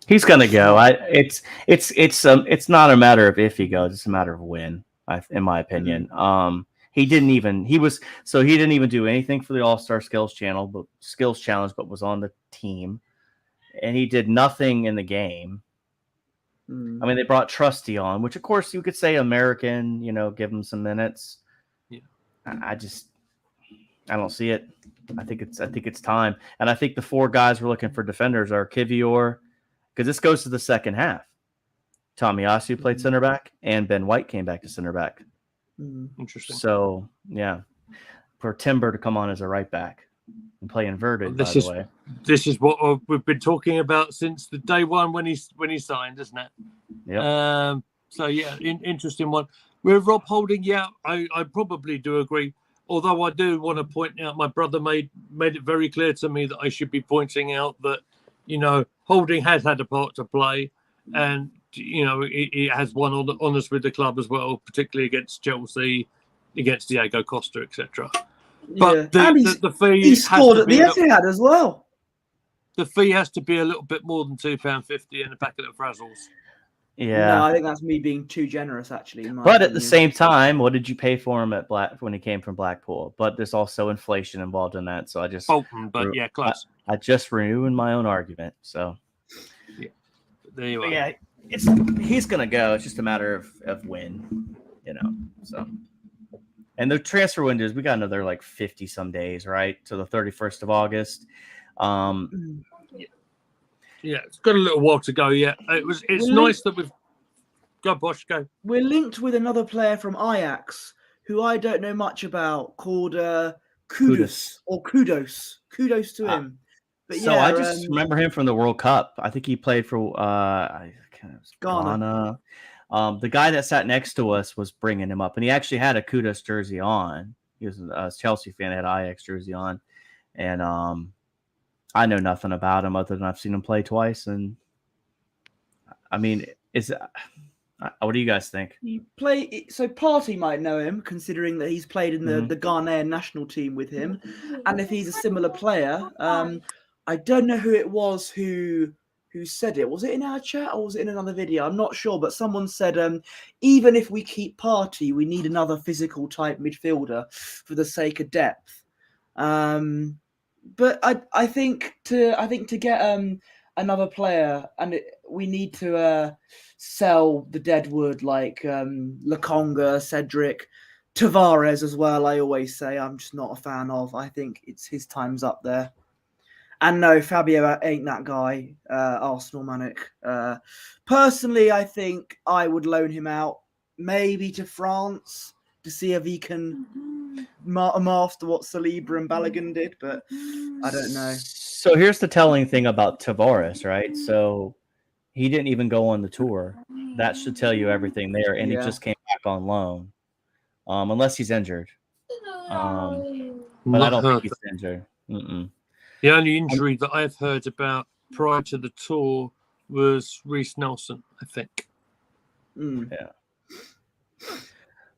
He's gonna go. It's not a matter of if he goes; it's a matter of when. In my opinion, he didn't even do anything for the All-Star Skills Challenge, but was on the team, and he did nothing in the game. I mean, they brought Trusty on, which of course you could say American, give him some minutes. Yeah. I don't see it. I think it's time, and I think the four guys we're looking for defenders are Kivior, because this goes to the second half. Tomiyasu played center back, and Ben White came back to center back. Interesting. So yeah, for Timber to come on as a right back and play inverted. By the way, this is what we've been talking about since the day one when he signed, isn't it? Yeah. So yeah, interesting one. With Rob Holding, yeah, I probably do agree. Although I do want to point out, my brother made it very clear to me that I should be pointing out that Holding has had a part to play, and he has won honours with the club as well, particularly against Chelsea, against Diego Costa, etc. But the fee he scored at the Etihad as well. The fee has to be a little bit more than £2.50 and a packet of Frazzles. Yeah, no, I think that's me being too generous, actually. But at the same time, what did you pay for him when he came from Blackpool? But there's also inflation involved in that, so I just Bolton, but yeah, close. I just renewing my own argument. So yeah, there you are. Yeah, he's gonna go. It's just a matter of when, So, and the transfer windows, we got another like 50 some days, right, to the 31st of August. Yeah, it's got a little while to go. Yeah, it's nice that we've go, Bosch, go. We're linked with another player from Ajax who I don't know much about, called Kudos. Kudos to him. But so I just remember him from the World Cup. I think he played for Ghana. The guy that sat next to us was bringing him up, and he actually had a Kudos jersey on. He was a Chelsea fan, had Ajax jersey on, and I know nothing about him other than I've seen him play twice. And I mean, what do you guys think? So Partey might know him, considering that he's played in the Ghanaian national team with him, and if he's a similar player, I don't know who it was who said it. Was it in our chat or was it in another video? I'm not sure, but someone said even if we keep Partey, we need another physical type midfielder for the sake of depth. But I think to get another player, and we need to sell the deadwood like Lukonga, Cedric, Tavares as well. I always say I'm just not a fan of. I think his time's up there. And no, Fabio ain't that guy. Arsenal Manic. Personally, I think I would loan him out, maybe to France, to see if he can master what Saliba and Balogun did. But I don't know. So here's the telling thing about Tavares, right? So he didn't even go on the tour. That should tell you everything there, and he Yeah. just came back on loan, unless he's injured. But I Not don't heard think he's injured. Mm-mm. The only injury that I've heard about prior to the tour was Reece Nelson, I think. Mm. Yeah.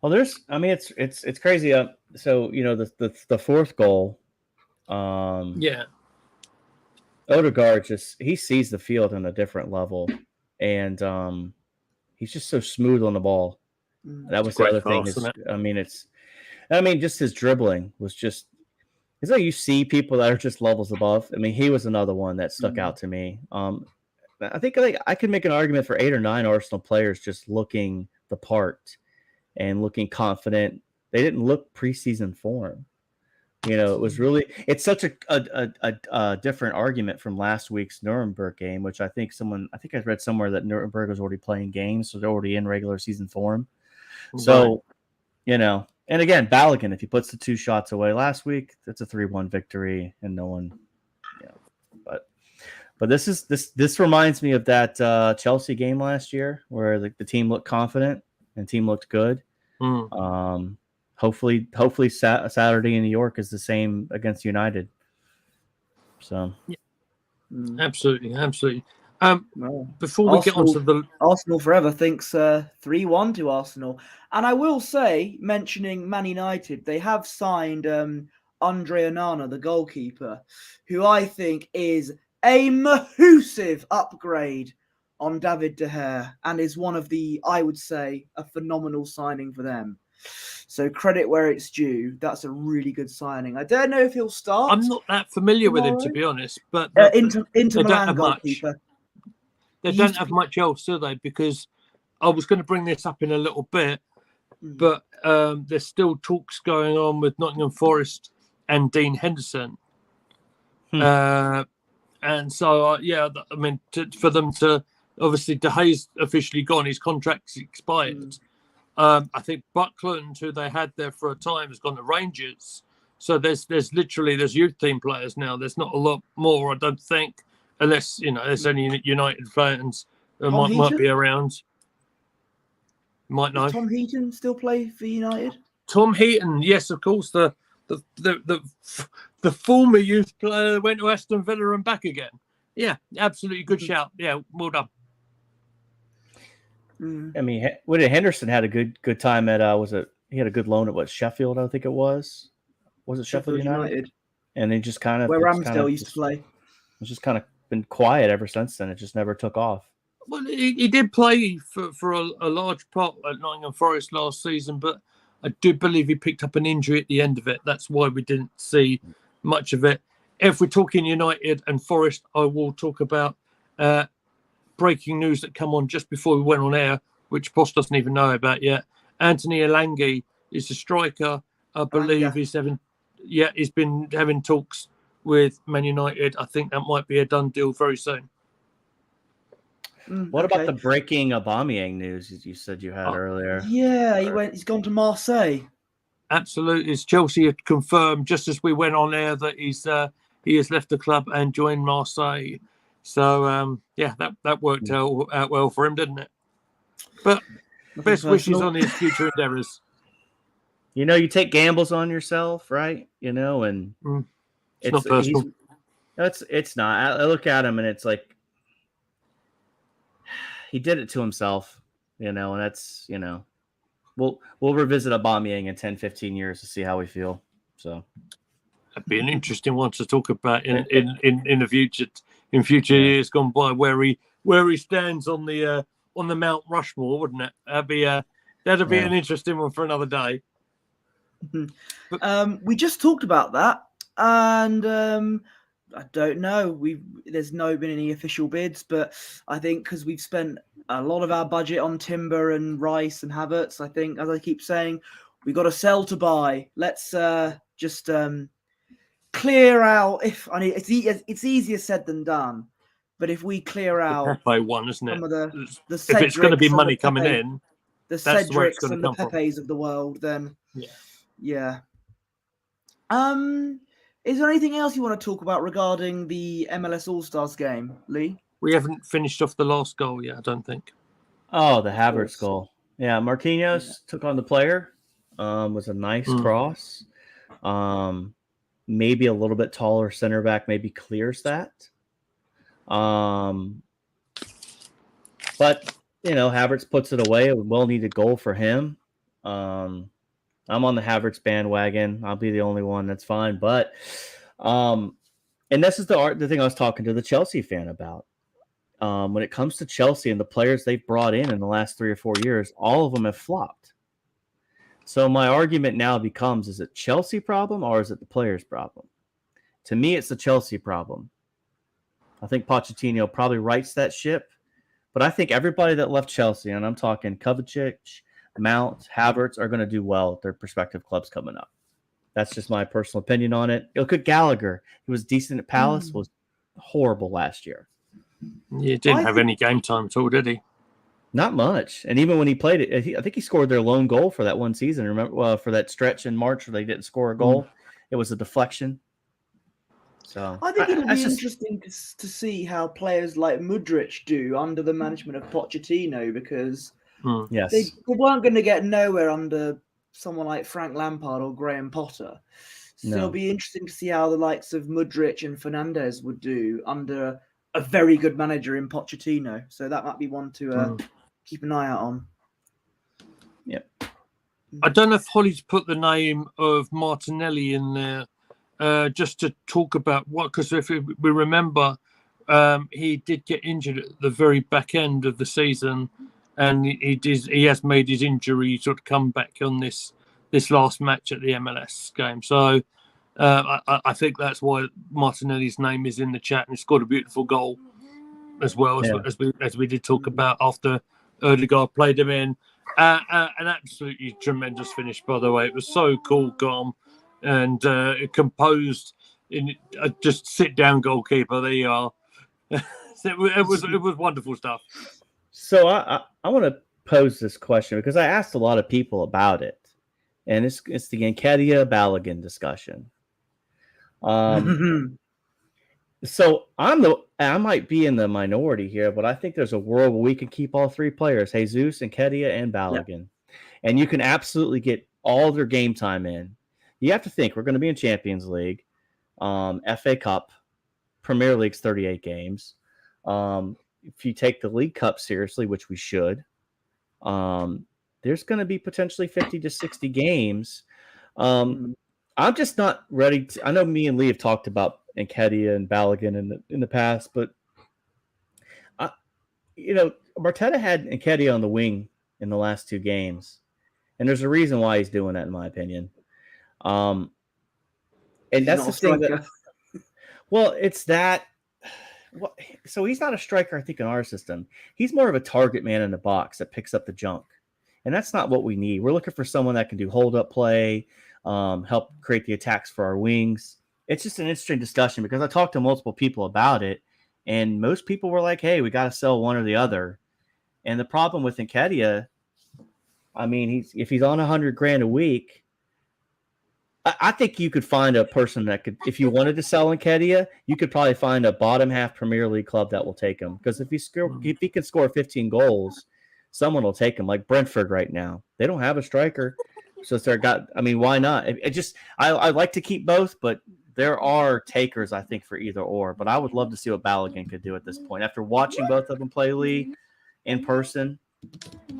Well, it's crazy. So the fourth goal, Yeah. Odegaard he sees the field on a different level, and he's just so smooth on the ball. That was the Great other thing. pass, isn't it? Just his dribbling was just. It's like you see people that are just levels above. I mean, he was another one that stuck out to me. I think I could make an argument for 8 or 9 Arsenal players just looking the part and looking confident. They didn't look preseason form. It was really. It's such a different argument from last week's Nuremberg game, which I think I read somewhere that Nuremberg was already playing games, so they're already in regular season form. So, and again, Balogun, if he puts the 2 shots away last week, that's a 3-1 victory, and no one, But this reminds me of that Chelsea game last year where the team looked confident and the team looked good. Hopefully Saturday in New York is the same against United. So, absolutely. Before we Arsenal, get onto the Arsenal forever thinks 3-1 to Arsenal, and I will say, mentioning Man United, they have signed Andre Onana, the goalkeeper, who I think is a massive upgrade on David De Gea, and is one of I would say, a phenomenal signing for them. So credit where it's due. That's a really good signing. I don't know if he'll start. I'm not that familiar with him, to be honest. But Inter Milan goalkeeper. They don't have much else, do they? Because I was going to bring this up in a little bit, but there's still talks going on with Nottingham Forest and Dean Henderson. And so, I mean, for them to obviously De Gea's officially gone, his contract's expired. I think Buckland, who they had there for a time, has gone to Rangers. So there's youth team players now. There's not a lot more, I don't think, unless there's any United fans that might be around. Might know. Does Tom Heaton still play for United? Tom Heaton, yes, of course. The former youth player went to Aston Villa and back again. Yeah, absolutely good shout. Yeah, well done. I mean, Henderson had a good time at he had a good loan at Sheffield, I think it was. Was it Sheffield United? And they just kind of where Ramsdale used to play. It's just kind of been quiet ever since then. It just never took off. Well, he did play for a large part at Nottingham Forest last season, but I do believe he picked up an injury at the end of it. That's why we didn't see much of it. If we're talking United and Forest, I will talk about breaking news that come on just before we went on air, which Posh doesn't even know about yet. Anthony Elangi is the striker. I believe he's been having talks with Man United. I think that might be a done deal very soon. What about the breaking Aubameyang news you said you had earlier? Yeah, he's gone to Marseille. Absolutely. Chelsea had confirmed just as we went on air that he has left the club and joined Marseille. So that worked out well for him, didn't it? But best wishes on his future endeavours. You take gambles on yourself, right? And it's not personal. It's not. I look at him and it's like he did it to himself, and that's we'll revisit Aubameyang in 10-15 years to see how we feel. So that'd be an interesting one to talk about in the future. In future years gone by, where he stands on the Mount Rushmore, wouldn't it? That'd be an interesting one for another day. We just talked about that, and I don't know. There's been any official bids, but I think because we've spent a lot of our budget on Timber and Rice and Havertz, I think, as I keep saying, we got to sell to buy. Let's just clear out. It's easier said than done, but if we clear out Pepe one, isn't it? Some of the if it's going to be money coming in, the Cedrics and the Pepes of the world, then yeah. Is there anything else you want to talk about regarding the MLS All-Stars game, Lee? We haven't finished off the last goal yet, I don't think. Oh, the Of Havertz course. goal. Yeah, Marquinhos took on the player. Was a nice cross. Maybe a little bit taller center back maybe clears that. But Havertz puts it away. A well-needed goal for him. I'm on the Havertz bandwagon. I'll be the only one. That's fine. But and this is the thing I was talking to the Chelsea fan about. When it comes to Chelsea and the players they've brought in the last 3 or 4 years, all of them have flopped. So my argument now becomes, is it Chelsea problem or is it the players' problem? To me, it's the Chelsea problem. I think Pochettino probably rights that ship, but I think everybody that left Chelsea, and I'm talking Kovacic, Mount, Havertz, are going to do well at their prospective clubs coming up. That's just my personal opinion on it. Look at Gallagher. He was decent at Palace, was horrible last year. He didn't have any game time at all, did he? Not much. And even when he played it, I think he scored their lone goal for that one season. Remember, for that stretch in March where they didn't score a goal, it was a deflection. So I think it'll be interesting to see how players like Mudryk do under the management of Pochettino, because they weren't going to get nowhere under someone like Frank Lampard or Graham Potter. So it'll be interesting to see how the likes of Mudryk and Fernandes would do under a very good manager in Pochettino. So that might be one to keep an eye out on. Yep. I don't know if Holly's put the name of Martinelli in there just to talk about because if we remember, he did get injured at the very back end of the season, and he has made his injury sort of come back on this last match at the MLS game. So I think that's why Martinelli's name is in the chat, and he scored a beautiful goal as well, as we did talk about after Ødegaard played him in. An absolutely tremendous finish, by the way. It was so cool, calm, and composed. In just sit down goalkeeper. There you are. it was wonderful stuff. So I want to pose this question because I asked a lot of people about it, and it's the Nketiah Balogun discussion. So I might be in the minority here, but I think there's a world where we can keep all three players, Jesus, Nketiah, and Balogun, and you can absolutely get all their game time in. You have to think we're going to be in Champions League, FA Cup, Premier League's 38 games. If you take the League Cup seriously, which we should, there's going to be potentially 50 to 60 games. I'm just not ready to. I know me and Lee have talked about Nketiah and Balogun in the past, but Arteta had Nketiah on the wing in the last 2 games, and there's a reason why he's doing that, in my opinion. And that's the thing that. Well, it's that. Well, so he's not a striker, I think, in our system. He's more of a target man in the box that picks up the junk, and that's not what we need. We're looking for someone that can do hold-up play, help create the attacks for our wings. It's just an interesting discussion because I talked to multiple people about it, and most people were like, hey, we got to sell one or the other. And the problem with Nketiah, I mean, if he's on $100,000 a week, I think you could find a person that could, if you wanted to sell Nketiah, you could probably find a bottom half Premier League club that will take him. Because if he can score 15 goals, someone will take him. Like Brentford right now, they don't have a striker, so why not? I like to keep both, but there are takers, I think, for either or. But I would love to see what Balogun could do at this point after watching both of them play Lee in person.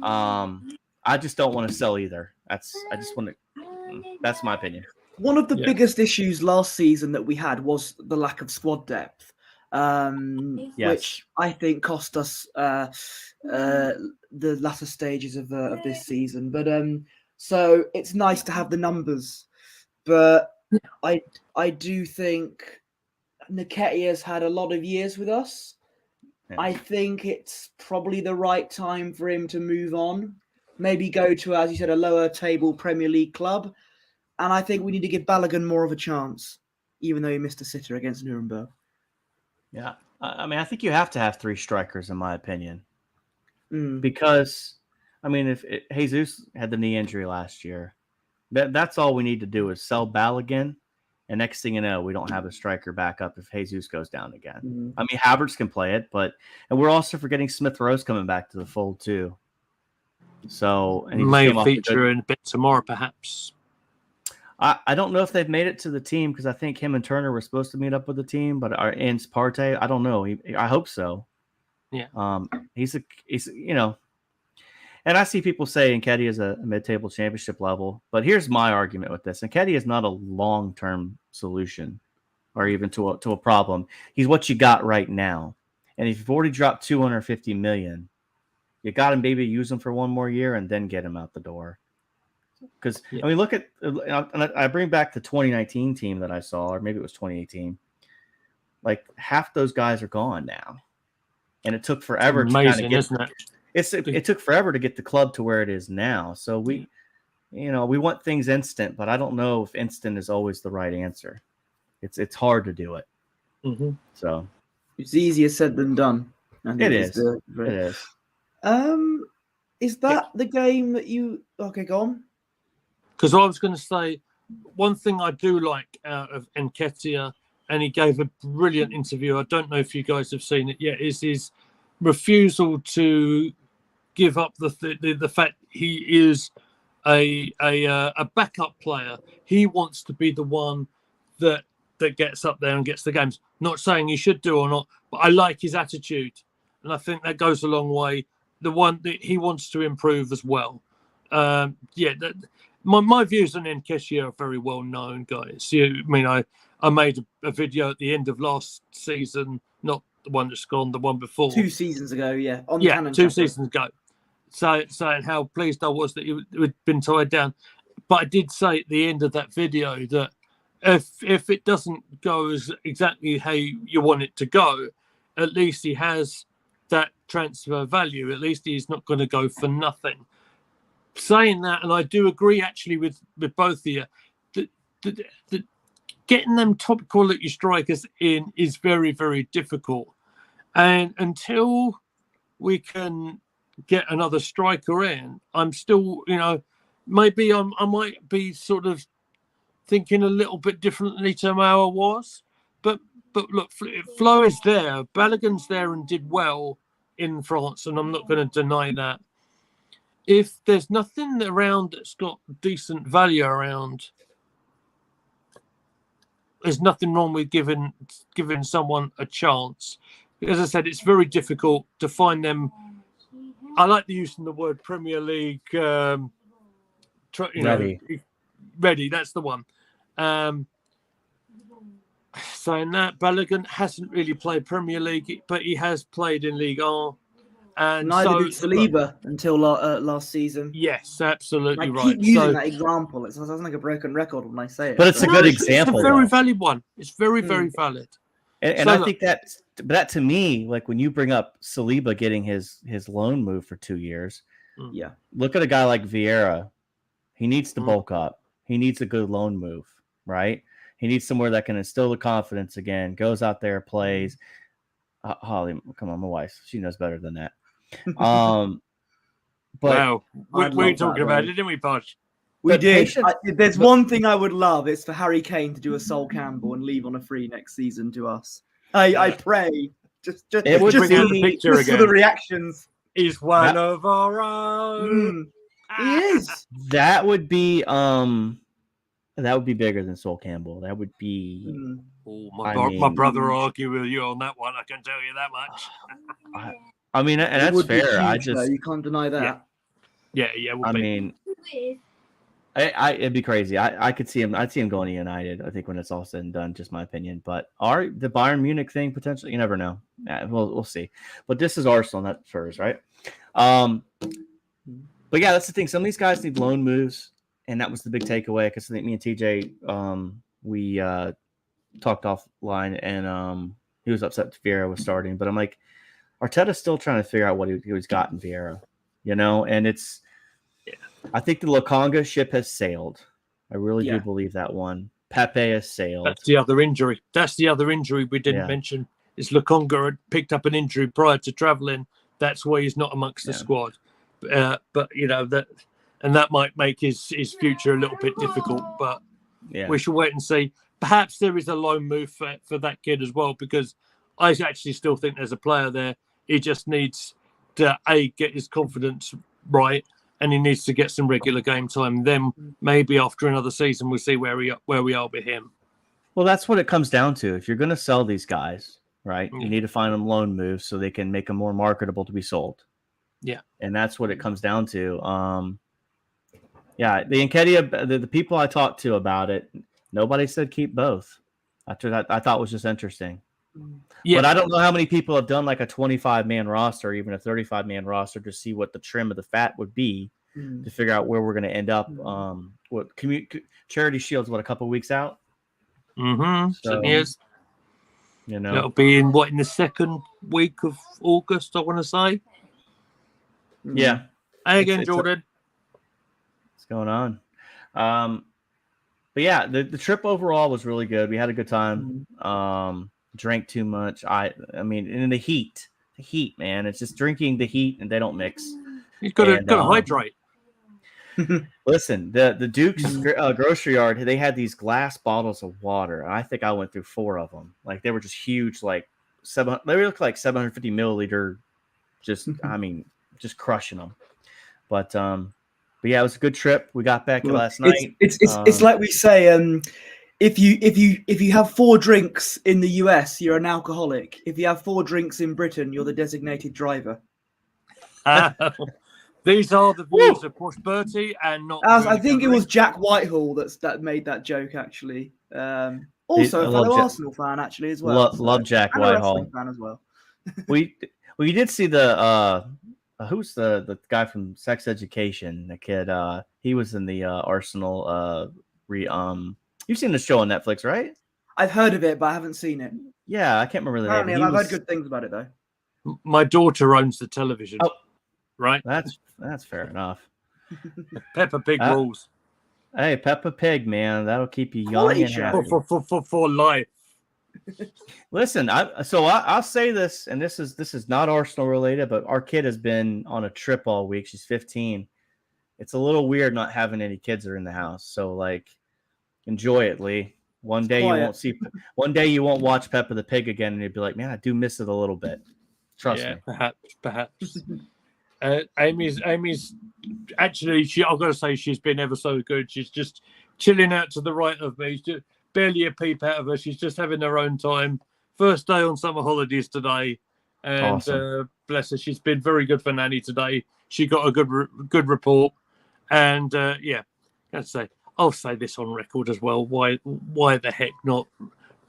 I just don't want to sell either. That's my opinion. One of the biggest issues last season that we had was the lack of squad depth, which I think cost us the latter stages of this season. But so it's nice to have the numbers, but I do think Nketiah's had a lot of years with us. Yeah. I think it's probably the right time for him to move on. Maybe go to, as you said, a lower table Premier League club. And I think we need to give Balogun more of a chance, even though he missed a sitter against Nuremberg. Yeah. I mean, I think you have to have 3 strikers, in my opinion. Because, I mean, if Jesus had the knee injury last year, that's all we need to do is sell Balogun And next thing you know, we don't have a striker back up if Jesus goes down again. Mm-hmm. I mean, Havertz can play it, and we're also forgetting Smith Rowe's coming back to the fold too. So, and he may feature in a bit tomorrow, perhaps. I don't know if they've made it to the team because I think him and Turner were supposed to meet up with the team, but and Partey, I don't know. I hope so. Yeah. He's and I see people say Nketiah is a mid-table championship level, but here's my argument with this: Nketiah is not a long-term solution, or even to a problem. He's what you got right now, and if you've already dropped $250 million, you got to maybe use him for one more year and then get him out the door. Because, I mean, look at – I bring back the 2019 team that I saw, or maybe it was 2018. Like, half those guys are gone now. And it took forever to kind of get – isn't it? It took forever to get the club to where it is now. So, we want things instant, but I don't know if instant is always the right answer. It's hard to do it. Mm-hmm. So it's easier said than done. It is. It is. Is that the game that you – okay, go on. Because I was going to say, one thing I do like out of Nketiah, and he gave a brilliant interview, I don't know if you guys have seen it yet, is his refusal to give up the fact he is a backup player. He wants to be the one that gets up there and gets the games. Not saying he should do or not, but I like his attitude. And I think that goes a long way. The one that he wants to improve as well. My views on Nketiah are very well known, guys. I made a video at the end of last season, not the one that's gone, the one before. 2 seasons ago, yeah. Seasons ago. So saying how pleased I was that he had been tied down. But I did say at the end of that video that if it doesn't go as exactly how you want it to go, at least he has that transfer value. At least he's not going to go for nothing. Saying that, and I do agree actually with both of you, that getting them top quality strikers in is very, very difficult. And until we can get another striker in, I'm still, maybe I might be sort of thinking a little bit differently to how I was. But look, Flo is there. Balogun's there and did well in France, and I'm not going to deny that. If there's nothing around that's got decent value around, there's nothing wrong with giving someone a chance. As I said, it's very difficult to find them. I like the use of the word Premier League. Ready. That's the one. Saying that, Balogun hasn't really played Premier League, but he has played in Ligue 1. And neither did Saliba until last season. Yes, absolutely right. I keep using that example. It sounds like a broken record when I say it. But it's a good example. It's a very valid one. It's very, very valid. And I think that to me, like when you bring up Saliba getting his loan move for 2 years, look at a guy like Vieira. He needs to bulk up. He needs a good loan move, right? He needs somewhere that can instill the confidence again, goes out there, plays. Holly, come on, my wife. She knows better than that. But wow, we were talking about it, didn't we, Posh? We did. There's one thing I would love. It's for Harry Kane to do a Sol Campbell and leave on a free next season to us. I pray. Just for the reactions. He's one of our own. He is. That would be bigger than Sol Campbell. That would be. My brother will argue with you on that one. I can tell you that much. I mean, and that's fair. Huge, you can't deny that. Yeah. It'd be crazy. I could see him. I'd see him going to United. I think when it's all said and done, just my opinion. But the Bayern Munich thing potentially, you never know. Yeah, we'll see. But this is Arsenal, not Spurs, right? But yeah, that's the thing. Some of these guys need loan moves, and that was the big takeaway. Because I think me and TJ, we talked offline, and he was upset that Vieira was starting. But I'm like, Arteta's still trying to figure out what he's got in Vieira, and it's. I think the Lokonga ship has sailed. I really do believe that one. Pepe has sailed. That's the other injury. We didn't mention. Is Lokonga had picked up an injury prior to travelling. That's why he's not amongst the squad. But that might make his future a little bit difficult. But we shall wait and see. perhaps there is a loan move for that kid as well, because I actually still think there's a player there. He just needs to get his confidence right, and he needs to get some regular game time. Then maybe after another season, we'll see where we are with him. Well, that's what it comes down to. If you're going to sell these guys, right, you need to find them loan moves so they can make them more marketable to be sold. Yeah, and that's what it comes down to. Yeah, the Nketiah, the people I talked to about it, nobody said keep both. After that, I thought was just interesting. Yeah. But I don't know how many people have done like a 25-man roster, or even a 35-man roster, to see what the trim of the fat would be to figure out where we're going to end up. What Charity Shield's a couple weeks out. So yes, you know, it'll be in the second week of August, I want to say. Yeah. Hey again, Jordan. What's going on? But yeah, the trip overall was really good. We had a good time. Drank too much. I mean, in the heat, man. It's just drinking the heat, and they don't mix. You've got to hydrate. Listen, the Duke's grocery yard, they had these glass bottles of water, and I think I went through 4 of them. Like, they were just huge, like they looked like 750 milliliter. Just, I mean, just crushing them. But yeah, it was a good trip. We got back last night. It's like we say, if you have 4 drinks in the US, you're an alcoholic. If you have 4 drinks in Britain, you're the designated driver. These are the views of Posh Bertie, and not. I think it was Jack Whitehall that made that joke, actually. Also a fellow Arsenal fan, actually, as well. Love Jack Whitehall. Fan as well. we did see the who's the guy from Sex Education? The kid. He was in the Arsenal. You've seen the show on Netflix, right? I've heard of it, but I haven't seen it. Yeah, I can't remember the name. I've heard good things about it, though. My daughter owns the television. Oh, right. That's fair enough. Peppa Pig rules. Hey, Peppa Pig, man, that'll keep you young and happy for life. Listen, I'll say this, and this is not Arsenal related, but our kid has been on a trip all week. She's 15. It's a little weird not having any kids that are in the house. So, like, enjoy it, Lee. One day you won't watch Peppa the Pig again, and you'll be like, man, I do miss it a little bit. Trust me. Perhaps. Amy's actually, I've got to say, she's been ever so good. She's just chilling out to the right of me. She's just barely a peep out of her. She's just having her own time. First day on summer holidays today, and awesome. Bless her, she's been very good for Nanny today. She got a good report, and yeah, I'd say I'll say this on record as well. Why the heck not?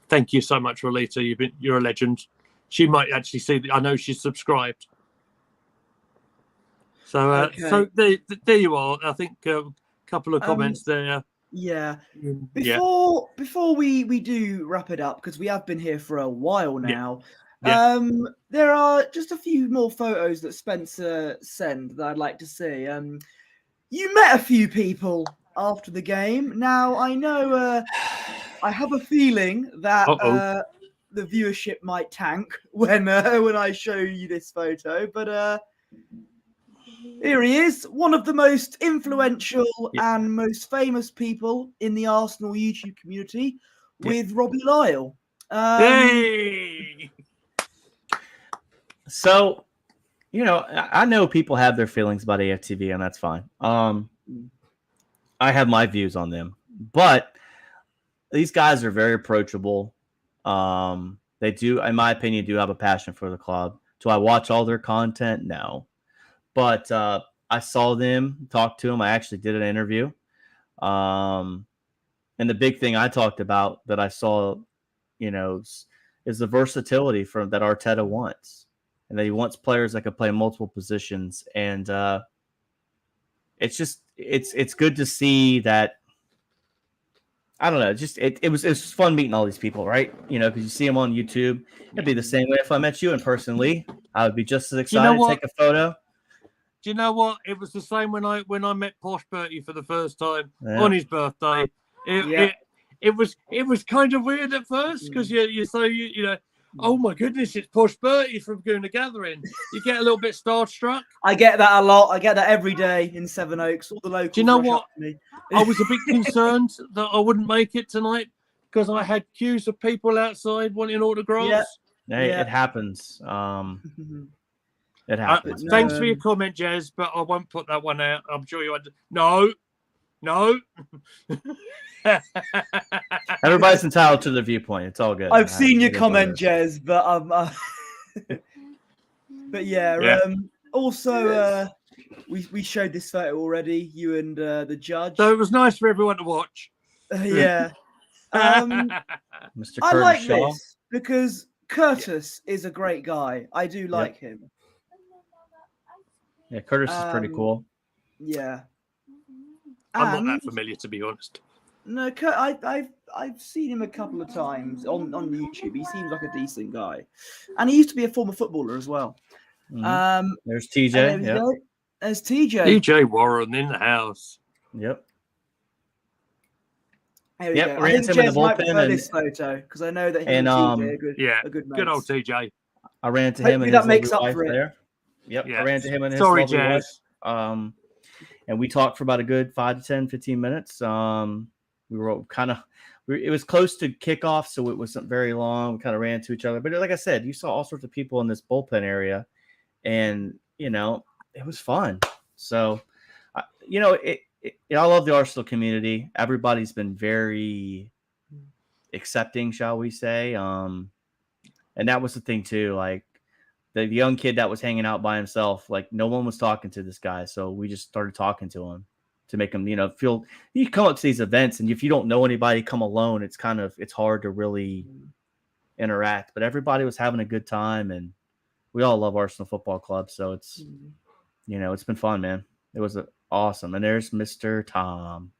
Thank you so much, Rolita. You're a legend. She might actually see that. I know she's subscribed. So, okay. So there you are. I think a couple of comments there. Yeah. Before we do wrap it up, because we have been here for a while now. Yeah. There are just a few more photos that Spencer sent that I'd like to see. You met a few people after the game. Now I know I have a feeling that the viewership might tank when I show you this photo, but here he is, one of the most influential and most famous people in the Arsenal YouTube community, with Robbie Lyle. Hey! So, I know people have their feelings about AFTV, and that's fine. I have my views on them, but these guys are very approachable. They do, in my opinion, do have a passion for the club. Do I watch all their content? No. But I saw them, talked to them. I actually did an interview. And the big thing I talked about that I saw, is the versatility that Arteta wants. And that he wants players that can play multiple positions. And it's good to see that. I don't know. It was fun meeting all these people, right? Because you see them on YouTube. It'd be the same way if I met you in person, Lee. I would be just as excited to take a photo. Do you know what? It was the same when I met Posh Bertie for the first time on his birthday. It was kind of weird at first because oh my goodness, it's Posh Bertie from Gooner Gathering. You get a little bit starstruck. I get that a lot. I get that every day in Sevenoaks. All the locals. Do you know what? I was a bit concerned that I wouldn't make it tonight because I had queues of people outside wanting autographs. Hey, it happens. It happens. Thanks for your comment, Jez, but I won't put that one out. I'm sure you no. Everybody's entitled to their viewpoint. It's all good. I've seen your comment, Jez, but but yeah. Also, we showed this photo already. You and the judge. So it was nice for everyone to watch. Yeah. Mr. Curtis I like Shaw. this because Curtis is a great guy. I do like him. Yeah, Curtis is pretty cool. Yeah. I'm not that familiar, to be honest. No, I've seen him a couple of times on YouTube. He seems like a decent guy, and he used to be a former footballer as well. Mm-hmm. There's TJ. There's TJ. TJ Warren in the house. Yep. There we go. I think Jez might prefer this photo because I know that he and TJ are good mates. Good old TJ. I ran into him and that makes up for it. There. Yep. Yeah. I ran into him and his lovely wife. And we talked for about a good 5 to 10, 15 minutes. We were it was close to kickoff, so it wasn't very long. We kind of ran into each other. But like I said, you saw all sorts of people in this bullpen area, and, it was fun. So, I love the Arsenal community. Everybody's been very accepting, shall we say. And that was the thing, too. Like, the young kid that was hanging out by himself, like, no one was talking to this guy. So we just started talking to him to make him, feel you come up to these events. And if you don't know anybody, come alone. It's hard to really interact. But everybody was having a good time. And we all love Arsenal Football Club. So it's, it's been fun, man. It was awesome. And there's Mr. Tom.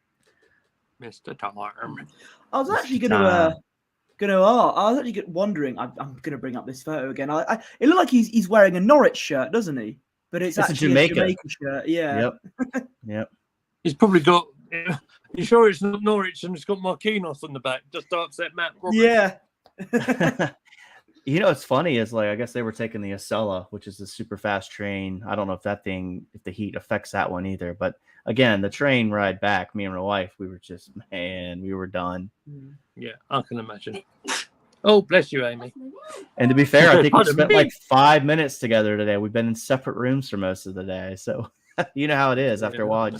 Mr. Tom. I was actually going to wondering. I'm going to bring up this photo again. It looked like he's wearing a Norwich shirt, doesn't he? But it's actually a Jamaica shirt. Yeah. Yep. He's probably got. You sure it's not Norwich and it's got Marquinhos on the back just to upset Matt Roberts? Yeah. It's funny is I guess they were taking the Acela, which is the super fast train. I don't know if the heat affects that one either. But again, the train ride back, me and my wife, we were done. Yeah, I can imagine. Oh, bless you, Amy. And to be fair, I think we spent 5 minutes together today. We've been in separate rooms for most of the day. So you know how it is after a while.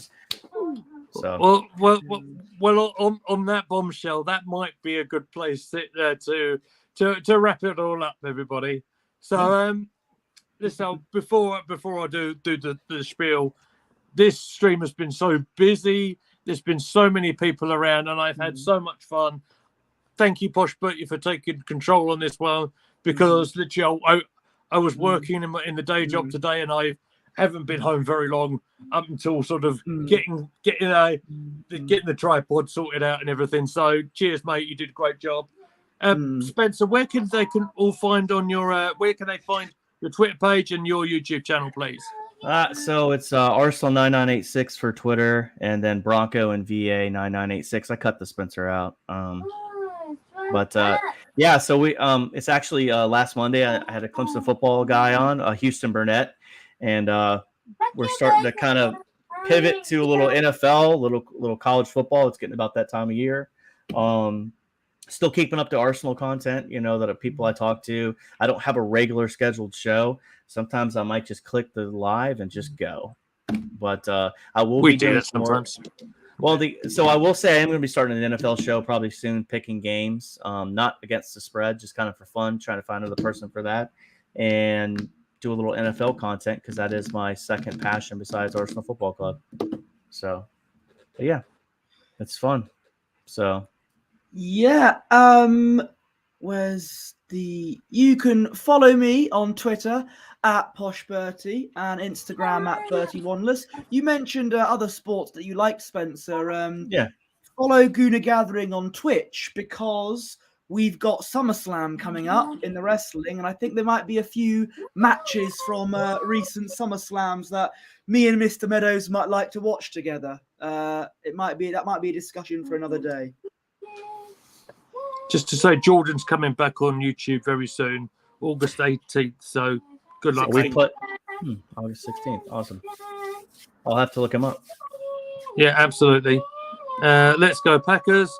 Well, on that bombshell, that might be a good place to wrap it all up, everybody. So, listen, before I do the spiel, this stream has been so busy. There's been so many people around, and I've had so much fun. Thank you, Posh Bertie, for taking control on this one, because literally I was working in the day job today, and I haven't been home very long up until sort of getting the tripod sorted out and everything. So, cheers, mate. You did a great job. Spencer, where can they all find on your where can they find your Twitter page and your YouTube channel, please? So it's Arsenal 9986 for Twitter, and then Bronco and VA 9986. I cut the Spencer out. So we it's actually last Monday I had a Clemson football guy on, Houston Burnett, and we're starting to kind of pivot to a little NFL, little college football. It's getting about that time of year. Still keeping up to Arsenal content, that people I talk to. I don't have a regular scheduled show. Sometimes I might just click the live and just go. But I will be doing it sometimes. Well, so I will say I'm going to be starting an NFL show probably soon, picking games, not against the spread, just kind of for fun, trying to find another person for that, and do a little NFL content because that is my second passion besides Arsenal Football Club. So, yeah, it's fun. So. Yeah, you can follow me on Twitter at Posh Bertie and Instagram at BertieOneless. You mentioned other sports that you liked, Spencer. Follow Gooner Gathering on Twitch because we've got SummerSlam coming up in the wrestling, and I think there might be a few matches from recent SummerSlams that me and Mr. Meadows might like to watch together. That might be a discussion for another day. Just to say, Jordan's coming back on YouTube very soon, August 18th. So good luck. We put August 16th. Awesome. I'll have to look him up. Yeah, absolutely. Let's go Packers.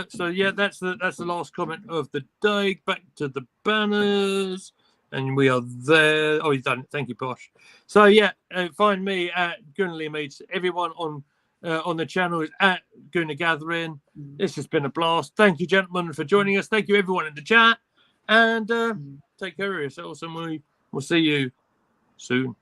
So yeah, that's the last comment of the day. Back to the banners, and we are there. Oh, he's done it. Thank you, Posh. So yeah, find me at Gunnerly Meets. Everyone on the channel is at Gunner Gathering. This has been a blast. Thank you, gentlemen, for joining us. Thank you, everyone in the chat, and take care of yourselves, and we'll see you soon.